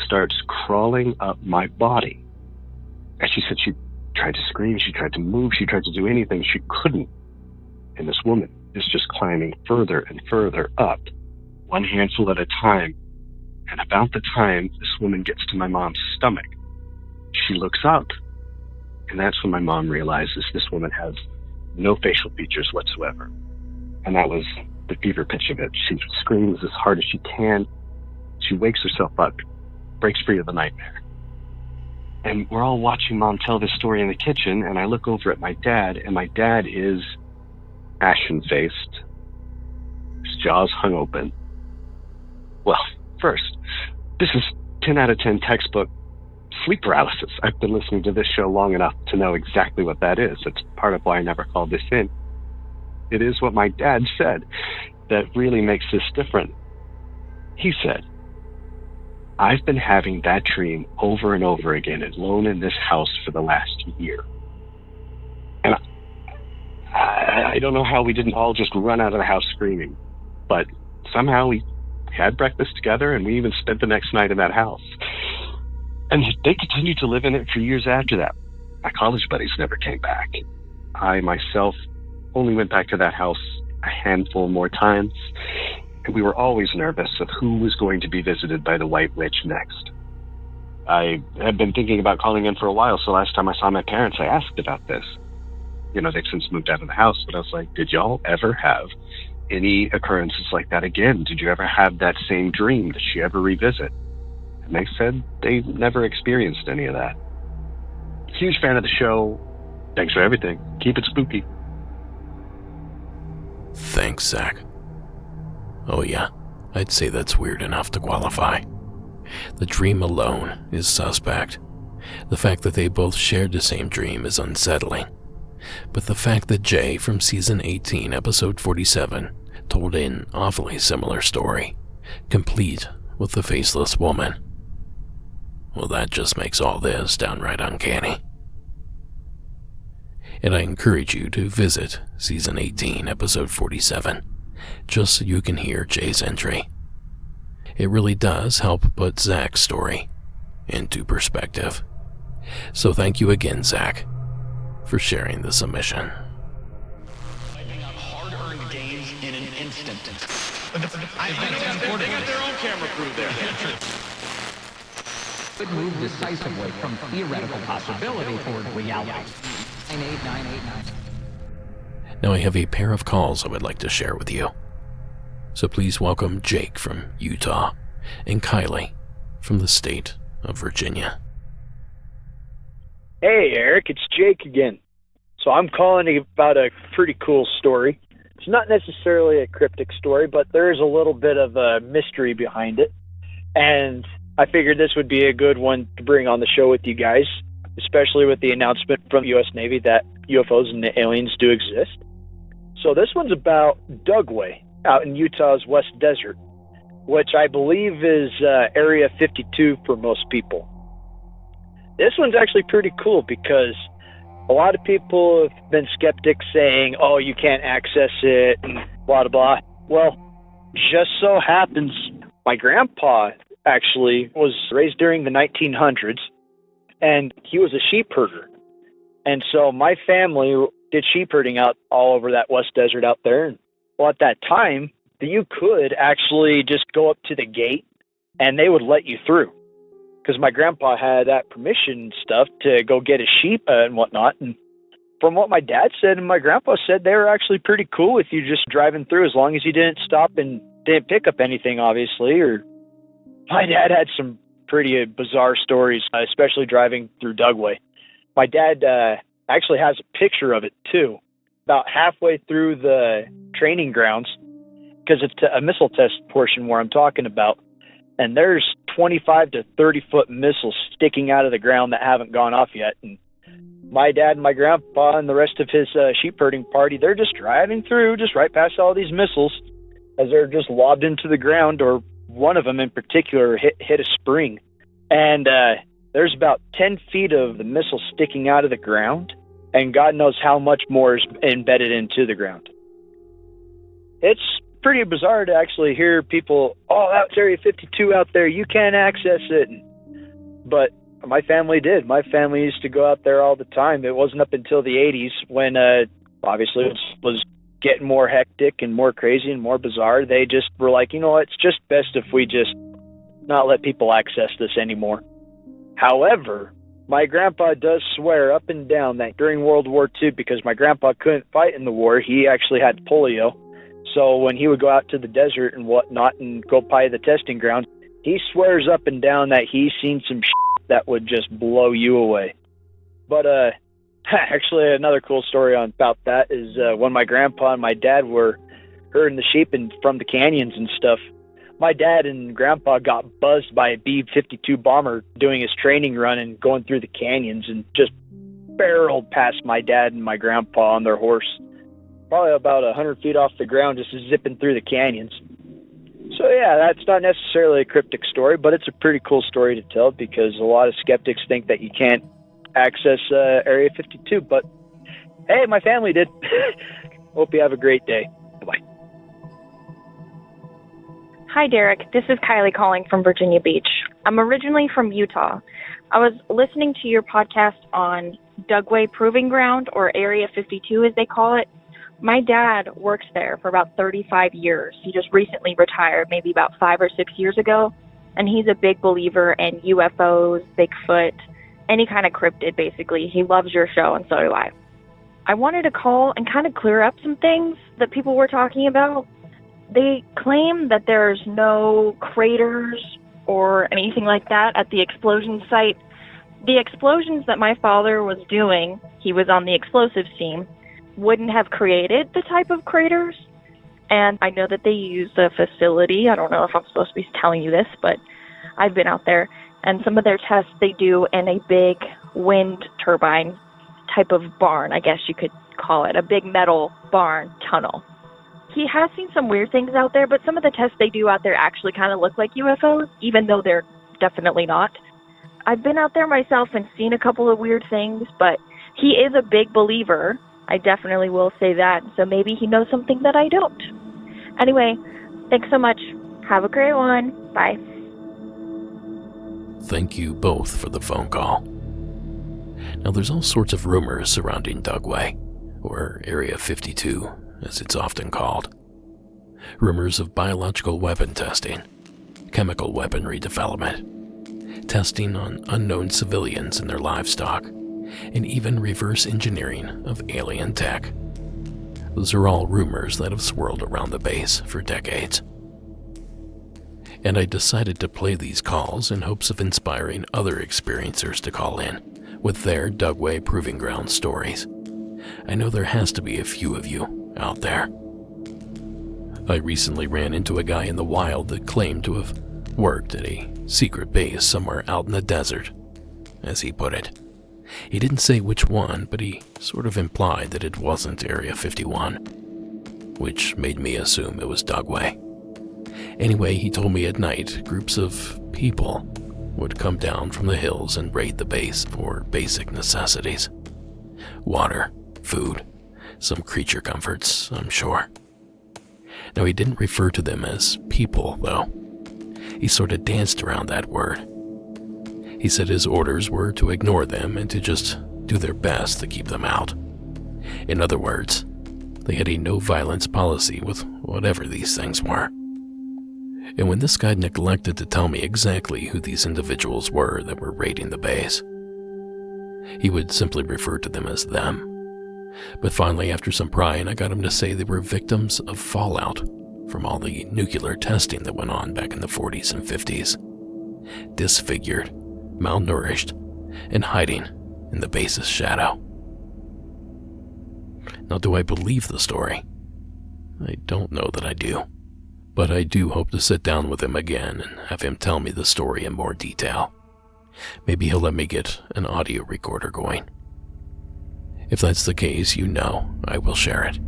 starts crawling up my body. And she said she tried to scream, she tried to move, she tried to do anything, she couldn't. And this woman is just climbing further and further up, one handful at a time. And about the time this woman gets to my mom's stomach, she looks up. And that's when my mom realizes this woman has no facial features whatsoever. And that was the fever pitch of it. She screams as hard as she can. She wakes herself up, breaks free of the nightmare. And we're all watching Mom tell this story in the kitchen, and I look over at my dad, and my dad is ashen-faced, his jaws hung open. Well, first, this is 10 out of 10 textbook sleep paralysis. I've been listening to this show long enough to know exactly what that is. It's part of why I never called this in. It is what my dad said that really makes this different. He said, "I've been having that dream over and over again alone in this house for the last year." And I don't know how we didn't all just run out of the house screaming, but somehow we had breakfast together, and we even spent the next night in that house. And they continued to live in it for years after that. My college buddies never came back. I myself only went back to that house a handful more times, and we were always nervous of who was going to be visited by the White Witch next. I had been thinking about calling in for a while, so last time I saw my parents, I asked about this. You know, they've since moved out of the house, but I was like, did y'all ever have any occurrences like that again? Did you ever have that same dream? Did she ever revisit? And they said they never experienced any of that. Huge fan of the show. Thanks for everything. Keep it spooky. Thanks, Zach. Oh yeah, I'd say that's weird enough to qualify. The dream alone is suspect. The fact that they both shared the same dream is unsettling. But the fact that Jay from season 18, episode 47, told an awfully similar story, complete with the faceless woman, well, that just makes all this downright uncanny. And I encourage you to visit season 18, episode 47, just so you can hear Jay's entry. It really does help put Zach's story into perspective. So thank you again, Zach, for sharing the submission. Wiping out hard-earned gains in an instant. They got their own camera crew there. Could move decisively from theoretical possibility toward reality. 98989. Now I have a pair of calls I would like to share with you. So please welcome Jake from Utah and Kylie from the state of Virginia. Hey Eric, it's Jake again. So I'm calling about a pretty cool story. It's not necessarily a cryptic story, but there is a little bit of a mystery behind it. And I figured this would be a good one to bring on the show with you guys, especially with the announcement from the U.S. Navy that UFOs and aliens do exist. So this one's about Dugway out in Utah's West Desert, which I believe is Area 52 for most people. This one's actually pretty cool because a lot of people have been skeptics saying, oh, you can't access it and blah, blah, blah. Well, just so happens My grandpa actually was raised during the 1900s, and he was a sheep herder. And so my family did sheep herding out all over that West Desert out there. Well, at that time, you could actually just go up to the gate and they would let you through, because my grandpa had that permission and stuff to go get his sheep and whatnot. And from what my dad said and my grandpa said, they were actually pretty cool with you just driving through, as long as you didn't stop and didn't pick up anything, obviously. Or my dad had some pretty bizarre stories, especially driving through Dugway. My dad actually has a picture of it too, about halfway through the training grounds, because it's a missile test portion where I'm talking about, and there's 25 to 30 foot missiles sticking out of the ground that haven't gone off yet. And my dad and my grandpa and the rest of his sheep herding party, they're just driving through, just right past all these missiles as they're just lobbed into the ground, or one of them in particular hit a spring. And there's about 10 feet of the missile sticking out of the ground, and God knows how much more is embedded into the ground. It's pretty bizarre to actually hear people, oh, that's Area 52 out there, you can't access it. But my family did. My family used to go out there all the time. It wasn't up until the 80s when, obviously, it was getting more hectic and more crazy and more bizarre. They just were like, it's just best if we just not let people access this anymore. However, my grandpa does swear up and down that during World War II, because my grandpa couldn't fight in the war, he actually had polio. So when he would go out to the desert and whatnot and go by the testing grounds, he swears up and down that he's seen some shit that would just blow you away. But actually, another cool story about that is when my grandpa and my dad were herding the sheep from the canyons and stuff, my dad and grandpa got buzzed by a B-52 bomber doing his training run and going through the canyons, and just barreled past my dad and my grandpa on their horse, probably about 100 feet off the ground, just zipping through the canyons. So yeah, that's not necessarily a cryptic story, but it's a pretty cool story to tell, because a lot of skeptics think that you can't access Area 52, but hey, my family did. Hope you have a great day. Bye-bye. Hi, Derek. This is Kylie calling from Virginia Beach. I'm originally from Utah. I was listening to your podcast on Dugway Proving Ground, or Area 52 as they call it. My dad works there for about 35 years. He just recently retired, maybe about 5 or 6 years ago, and he's a big believer in UFOs, Bigfoot, any kind of cryptid, basically. He loves your show, and so do I. I wanted to call and kind of clear up some things that people were talking about. They claim that there's no craters or anything like that at the explosion site. The explosions that my father was doing, he was on the explosives team, wouldn't have created the type of craters. And I know that they use the facility. I don't know if I'm supposed to be telling you this, but I've been out there. And some of their tests they do in a big wind turbine type of barn, I guess you could call it, a big metal barn tunnel. He has seen some weird things out there, but some of the tests they do out there actually kind of look like UFOs, even though they're definitely not. I've been out there myself and seen a couple of weird things, but he is a big believer. I definitely will say that, so maybe he knows something that I don't. Anyway, thanks so much. Have a great one. Bye. Thank you both for the phone call. Now, there's all sorts of rumors surrounding Dugway, or Area 52, as it's often called. Rumors of biological weapon testing, chemical weaponry development, testing on unknown civilians and their livestock, and even reverse engineering of alien tech. Those are all rumors that have swirled around the base for decades. And I decided to play these calls in hopes of inspiring other experiencers to call in with their Dugway Proving Ground stories. I know there has to be a few of you out there. I recently ran into a guy in the wild that claimed to have worked at a secret base somewhere out in the desert, as he put it. He didn't say which one, but he sort of implied that it wasn't Area 51, which made me assume it was Dugway. Anyway, he told me at night groups of people would come down from the hills and raid the base for basic necessities. Water, food, some creature comforts, I'm sure. Now, he didn't refer to them as people, though. He sort of danced around that word. He said his orders were to ignore them and to just do their best to keep them out. In other words, they had a no-violence policy with whatever these things were. And when this guy neglected to tell me exactly who these individuals were that were raiding the base, he would simply refer to them as them. But finally, after some prying, I got him to say they were victims of fallout from all the nuclear testing that went on back in the 40s and 50s. Disfigured, malnourished, and hiding in the base's shadow. Now, do I believe the story? I don't know that I do. But I do hope to sit down with him again and have him tell me the story in more detail. Maybe he'll let me get an audio recorder going. If that's the case, you know I will share it.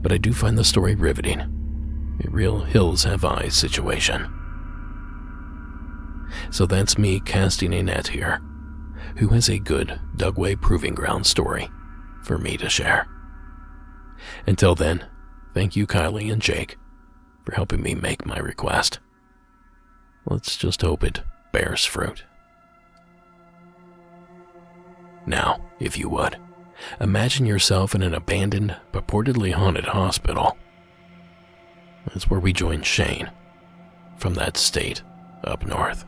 But I do find the story riveting. A real hills have eyes situation. So that's me casting a net here. Who has a good Dugway Proving Ground story for me to share? Until then, thank you, Kylie and Jake, for helping me make my request. Let's just hope it bears fruit. Now, if you would, imagine yourself in an abandoned, purportedly haunted hospital. That's where we join Shane, from that state up north.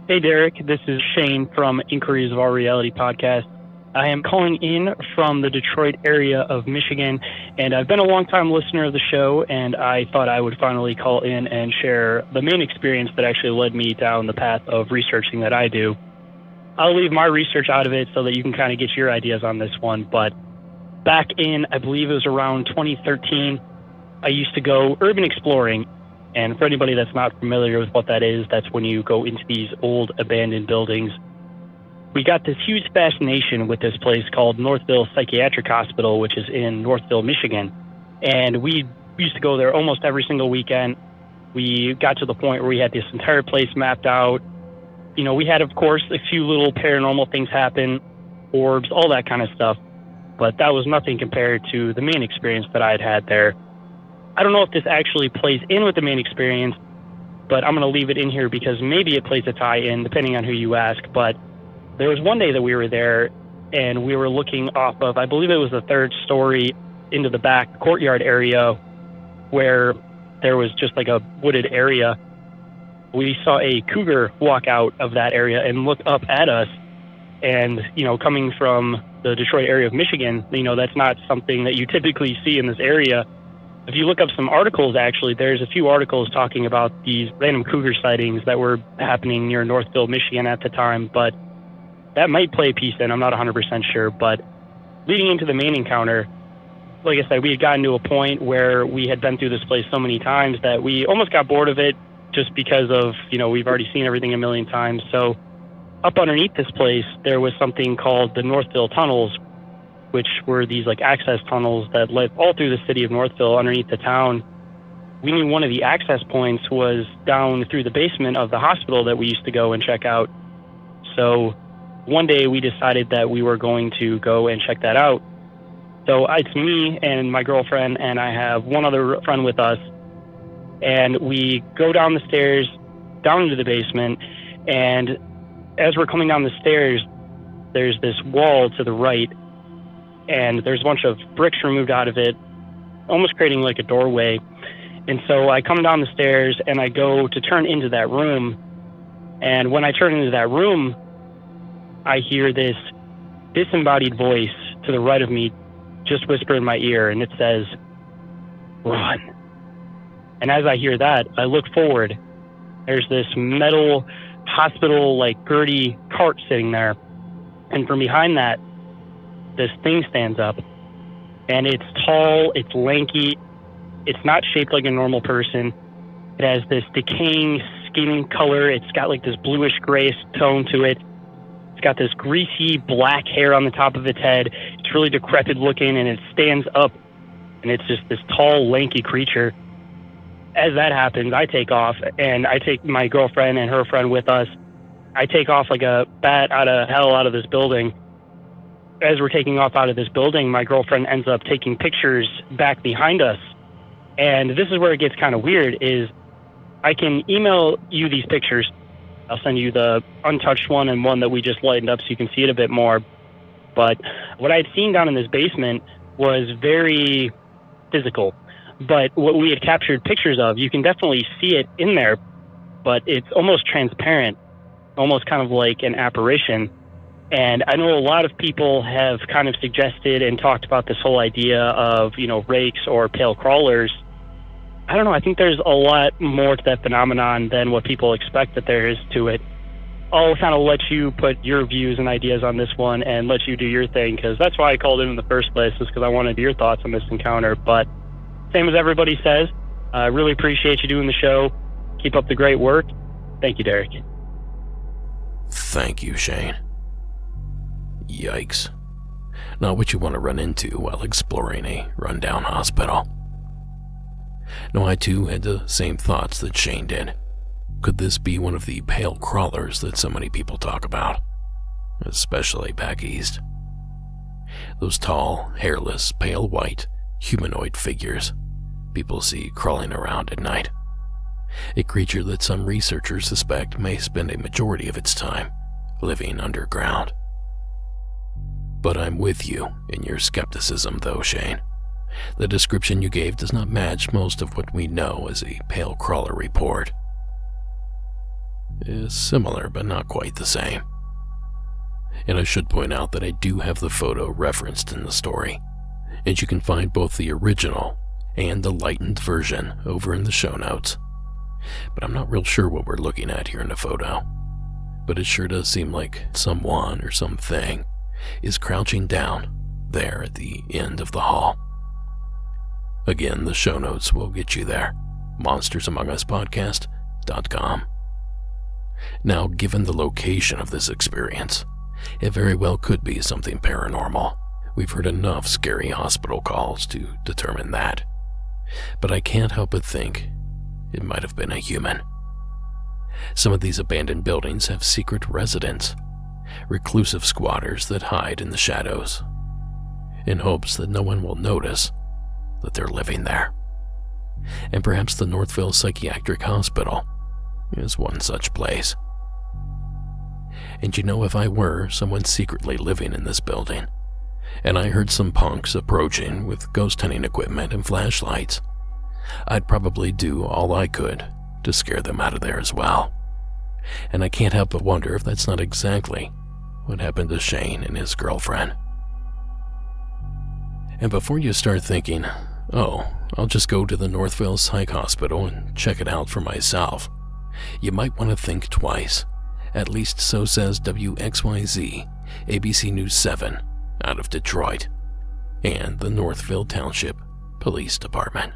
Hey Derek, this is Shane from Inquiries of Our Reality podcast. I am calling in from the Detroit area of Michigan, and I've been a long-time listener of the show, and I thought I would finally call in and share the main experience that actually led me down the path of researching that I do. I'll leave my research out of it so that you can kind of get your ideas on this one, but back in, I believe it was around 2013, I used to go urban exploring, and for anybody that's not familiar with what that is, that's when you go into these old abandoned buildings. We got this huge fascination with this place called Northville Psychiatric Hospital, which is in Northville, Michigan. And we used to go there almost every single weekend. We got to the point where we had this entire place mapped out. You know, we had, of course, a few little paranormal things happen, orbs, all that kind of stuff. But that was nothing compared to the main experience that I had had there. I don't know if this actually plays in with the main experience, but I'm going to leave it in here because maybe it plays a tie-in, depending on who you ask. But there was one day that we were there, and we were looking off of, I believe it was the third story into the back courtyard area where there was just like a wooded area. We saw a cougar walk out of that area and look up at us. And, you know, coming from the Detroit area of Michigan, you know, that's not something that you typically see in this area. If you look up some articles, actually, there's a few articles talking about these random cougar sightings that were happening near Northville, Michigan at the time, but that might play a piece in. I'm not 100% sure, but leading into the main encounter, like I said, we had gotten to a point where we had been through this place so many times that we almost got bored of it just because of, you know, we've already seen everything a million times. So up underneath this place, there was something called the Northville Tunnels, which were these like access tunnels that led all through the city of Northville underneath the town. We knew one of the access points was down through the basement of the hospital that we used to go and check out. So one day we decided that we were going to go and check that out. So it's me and my girlfriend, and I have one other friend with us. And we go down the stairs, down into the basement, and as we're coming down the stairs, there's this wall to the right, and there's a bunch of bricks removed out of it, almost creating like a doorway. And so I come down the stairs, and I go to turn into that room. And when I turn into that room, I hear this disembodied voice to the right of me just whisper in my ear, and it says, "Run." And as I hear that, I look forward. There's this metal hospital, like, girty cart sitting there. And from behind that, this thing stands up. And it's tall, it's lanky, it's not shaped like a normal person. It has this decaying skin color. It's got, like, this bluish-grayish tone to it. It's got this greasy black hair on the top of its head. It's really decrepit looking, and it stands up. And it's just this tall, lanky creature. As that happens, I take off, and I take my girlfriend and her friend with us. I take off like a bat out of hell out of this building. As we're taking off out of this building, my girlfriend ends up taking pictures back behind us And this is where it gets kind of weird, is I can email you these pictures. I'll send you the untouched one and one that we just lightened up so you can see it a bit more. But what I'd seen down in this basement was very physical. But what we had captured pictures of, you can definitely see it in there, but it's almost transparent, almost kind of like an apparition. And I know a lot of people have kind of suggested and talked about this whole idea of, rakes or pale crawlers. I don't know. I think there's a lot more to that phenomenon than what people expect that there is to it. I'll kind of let you put your views and ideas on this one and let you do your thing, because that's why I called in the first place, is because I wanted your thoughts on this encounter. But same as everybody says, I really appreciate you doing the show. Keep up the great work. Thank you, Derek. Thank you, Shane. Yikes. Not what you want to run into while exploring a rundown hospital. No, I too had the same thoughts that Shane did. Could this be one of the pale crawlers that so many people talk about? Especially back east. Those tall, hairless, pale white, humanoid figures people see crawling around at night. A creature that some researchers suspect may spend a majority of its time living underground. But I'm with you in your skepticism, though, Shane. The description you gave does not match most of what we know as a pale crawler report. It's similar, but not quite the same. And I should point out that I do have the photo referenced in the story, and you can find both the original and the lightened version over in the show notes. But I'm not real sure what we're looking at here in the photo. But it sure does seem like someone or something is crouching down there at the end of the hall. Again, the show notes will get you there. monstersamonguspodcast.com. Now, given the location of this experience, it very well could be something paranormal. We've heard enough scary hospital calls to determine that. But I can't help but think it might have been a human. Some of these abandoned buildings have secret residents, reclusive squatters that hide in the shadows, in hopes that no one will notice that they're living there. And perhaps the Northville Psychiatric Hospital is one such place. And if I were someone secretly living in this building, and I heard some punks approaching with ghost hunting equipment and flashlights, I'd probably do all I could to scare them out of there as well. And I can't help but wonder if that's not exactly what happened to Shane and his girlfriend. And before you start thinking, oh, I'll just go to the Northville Psych Hospital and check it out for myself, you might want to think twice. At least so says WXYZ, ABC News 7, out of Detroit, and the Northville Township Police Department.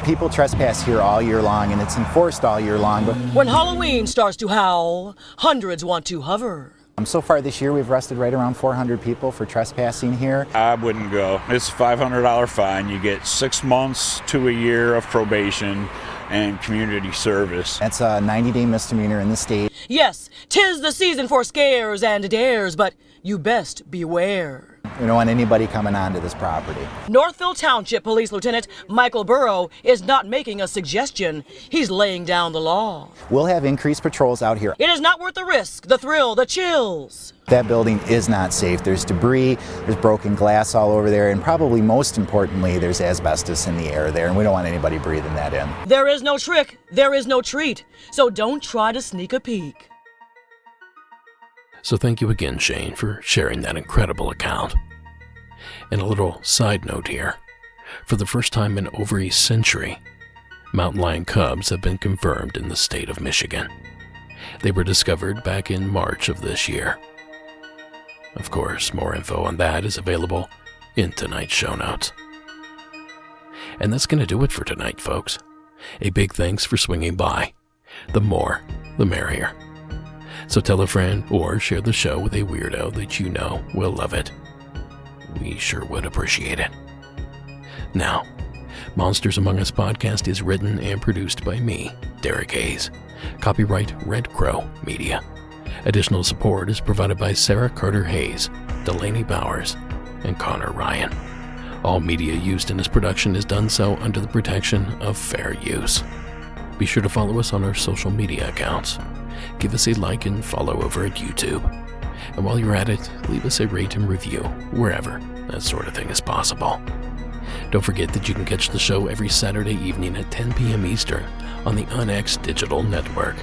People trespass here all year long, and it's enforced all year long. But when Halloween starts to howl, hundreds want to hover. So far this year, we've arrested right around 400 people for trespassing here. I wouldn't go. It's a $500 fine. You get 6 months to a year of probation and community service. That's a 90-day misdemeanor in the state. Yes, 'tis the season for scares and dares, but you best beware. We don't want anybody coming onto this property. Northville Township Police Lieutenant Michael Burrow is not making a suggestion. He's laying down the law. We'll have increased patrols out here. It is not worth the risk, the thrill, the chills. That building is not safe. There's debris, there's broken glass all over there, and probably most importantly, there's asbestos in the air there, and we don't want anybody breathing that in. There is no trick, there is no treat, so don't try to sneak a peek. So thank you again, Shane, for sharing that incredible account. And a little side note here. For the first time in over a century, mountain lion cubs have been confirmed in the state of Michigan. They were discovered back in March of this year. Of course, more info on that is available in tonight's show notes. And that's going to do it for tonight, folks. A big thanks for swinging by. The more, the merrier. So tell a friend or share the show with a weirdo that you know will love it. We sure would appreciate it. Now, Monsters Among Us podcast is written and produced by me, Derek Hayes. Copyright Red Crow Media. Additional support is provided by Sarah Carter Hayes, Delaney Bowers, and Connor Ryan. All media used in this production is done so under the protection of fair use. Be sure to follow us on our social media accounts. Give us a like and follow over at YouTube. And while you're at it, leave us a rate and review wherever that sort of thing is possible. Don't forget that you can catch the show every Saturday evening at 10 p.m. Eastern on the UNX Digital Network.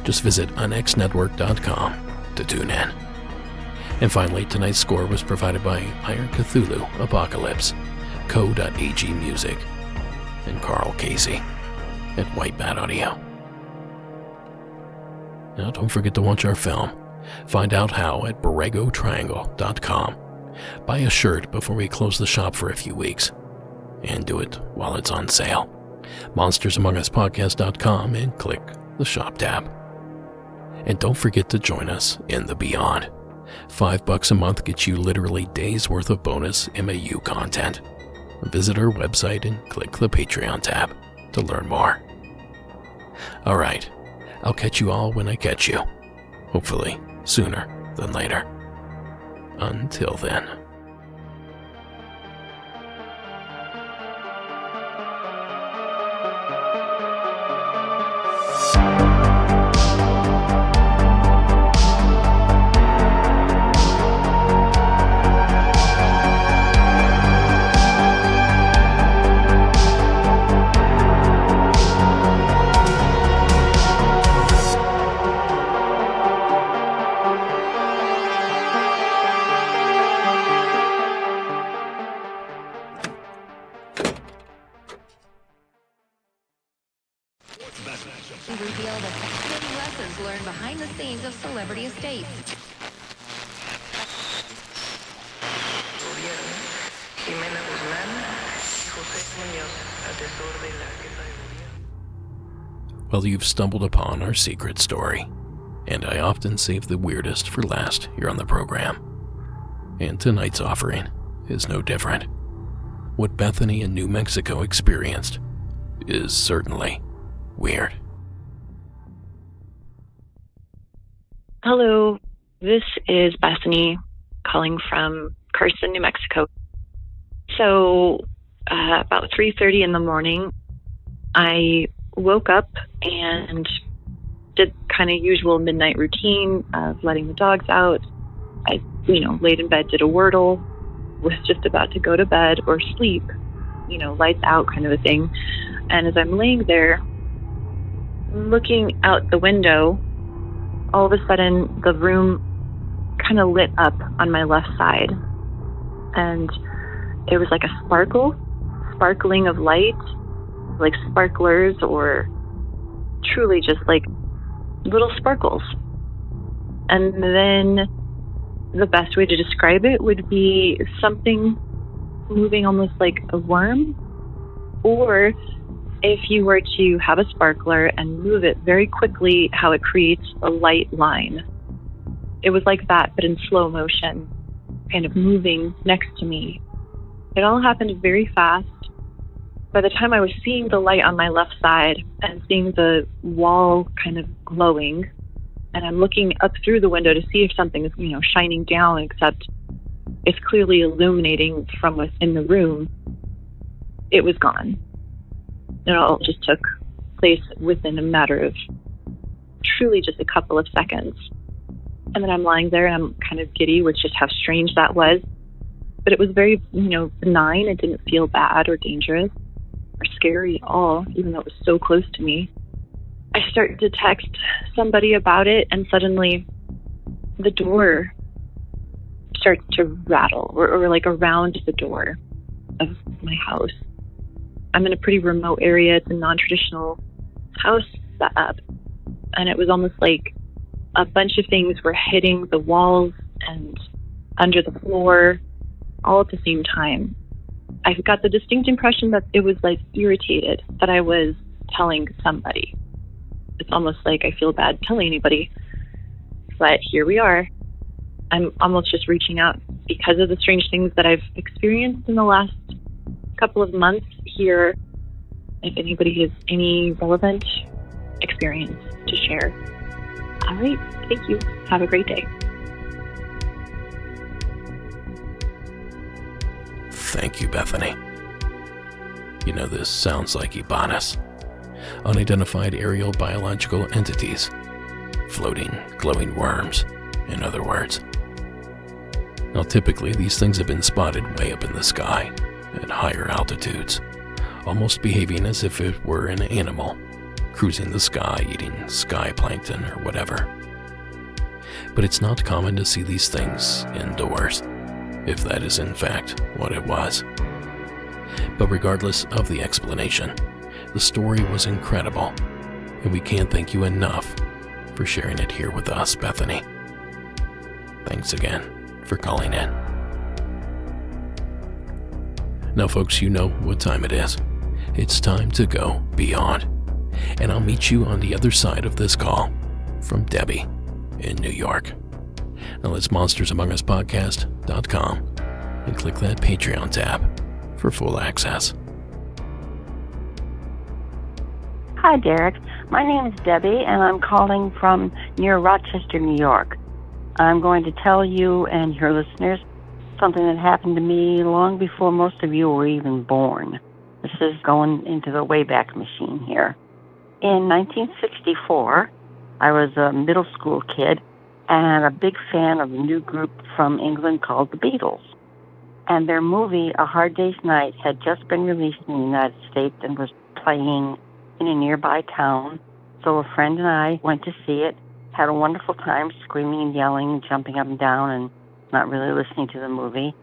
Just visit unxnetwork.com to tune in. And finally, tonight's score was provided by Iron Cthulhu Apocalypse, Co.ag Music, and Carl Casey at White Bat Audio. Now don't forget to watch our film. Find out how at BorregoTriangle.com. Buy a shirt before we close the shop for a few weeks. And do it while it's on sale. MonstersAmongUsPodcast.com and click the shop tab. And don't forget to join us in the Beyond. $5 a month gets you literally days worth of bonus MAU content. Visit our website and click the Patreon tab to learn more. Alright, I'll catch you all when I catch you. Hopefully sooner than later. Until then. Well, you've stumbled upon our secret story, and I often save the weirdest for last here on the program. And tonight's offering is no different. What Bethany in New Mexico experienced is certainly weird. Hello, this is Bethany calling from Carson, New Mexico. So, about 3:30 in the morning, I woke up and did kind of usual midnight routine of letting the dogs out. I, laid in bed, did a Wordle, was just about to go to bed or sleep, lights out kind of a thing. And as I'm laying there, looking out the window, all of a sudden the room kind of lit up on my left side. And it was like a sparkling of light, like sparklers, or truly just like little sparkles. And then the best way to describe it would be something moving almost like a worm, or if you were to have a sparkler and move it very quickly, how it creates a light line. It was like that, but in slow motion, kind of moving next to me. It all happened very fast. By the time I was seeing the light on my left side and seeing the wall kind of glowing, and I'm looking up through the window to see if something is, shining down, except it's clearly illuminating from within the room, it was gone. It all just took place within a matter of truly just a couple of seconds. And then I'm lying there and I'm kind of giddy, which is how strange that was. But it was very, benign. It didn't feel bad or dangerous or scary at all, even though it was so close to me. I start to text somebody about it, and suddenly the door starts to rattle, or like around the door of my house. I'm in a pretty remote area. It's a non-traditional house setup, and it was almost like a bunch of things were hitting the walls and under the floor all at the same time. I got the distinct impression that it was like irritated that I was telling somebody. It's almost like I feel bad telling anybody, but here we are. I'm almost just reaching out because of the strange things that I've experienced in the last couple of months here. If anybody has any relevant experience to share. All right, thank you. Have a great day. thank you, Bethany. You know, this sounds like Ibanez. Unidentified aerial biological entities. Floating, glowing worms, in other words. Now, typically, these things have been spotted way up in the sky, at higher altitudes, almost behaving as if it were an animal, cruising the sky, eating sky plankton or whatever. But it's not common to see these things indoors, if that is in fact what it was. But regardless of the explanation, the story was incredible, and we can't thank you enough for sharing it here with us, Bethany. Thanks again for calling in. Now, folks, you know what time it is. It's time to go beyond. And I'll meet you on the other side of this call from Debbie in New York. Now let's monstersamonguspodcast.com and click that Patreon tab for full access. Hi, Derek. My name is Debbie, and I'm calling from near Rochester, New York. I'm going to tell you and your listeners something that happened to me long before most of you were even born. This is going into the Wayback Machine here. In 1964, I was a middle school kid and a big fan of a new group from England called the Beatles. And their movie, A Hard Day's Night, had just been released in the United States and was playing in a nearby town. So a friend and I went to see it, had a wonderful time screaming and yelling and jumping up and down and not really listening to the movie.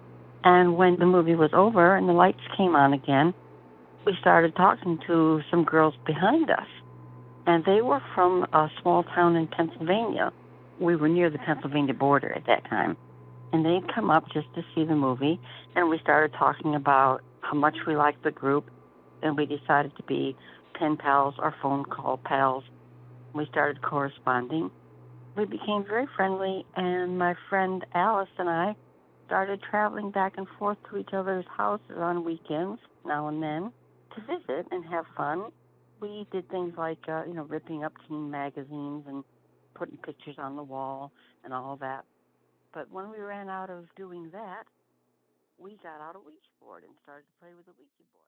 And when the movie was over and the lights came on again, we started talking to some girls behind us. And they were from a small town in Pennsylvania. We were near the Pennsylvania border at that time. And they'd come up just to see the movie, and we started talking about how much we liked the group, and we decided to be pen pals or phone call pals. We started corresponding. We became very friendly, and my friend Alice and I started traveling back and forth to each other's houses on weekends, now and then, to visit and have fun. We did things like, ripping up teen magazines and putting pictures on the wall and all that. But when we ran out of doing that, we got out a Ouija board and started to play with the Ouija board.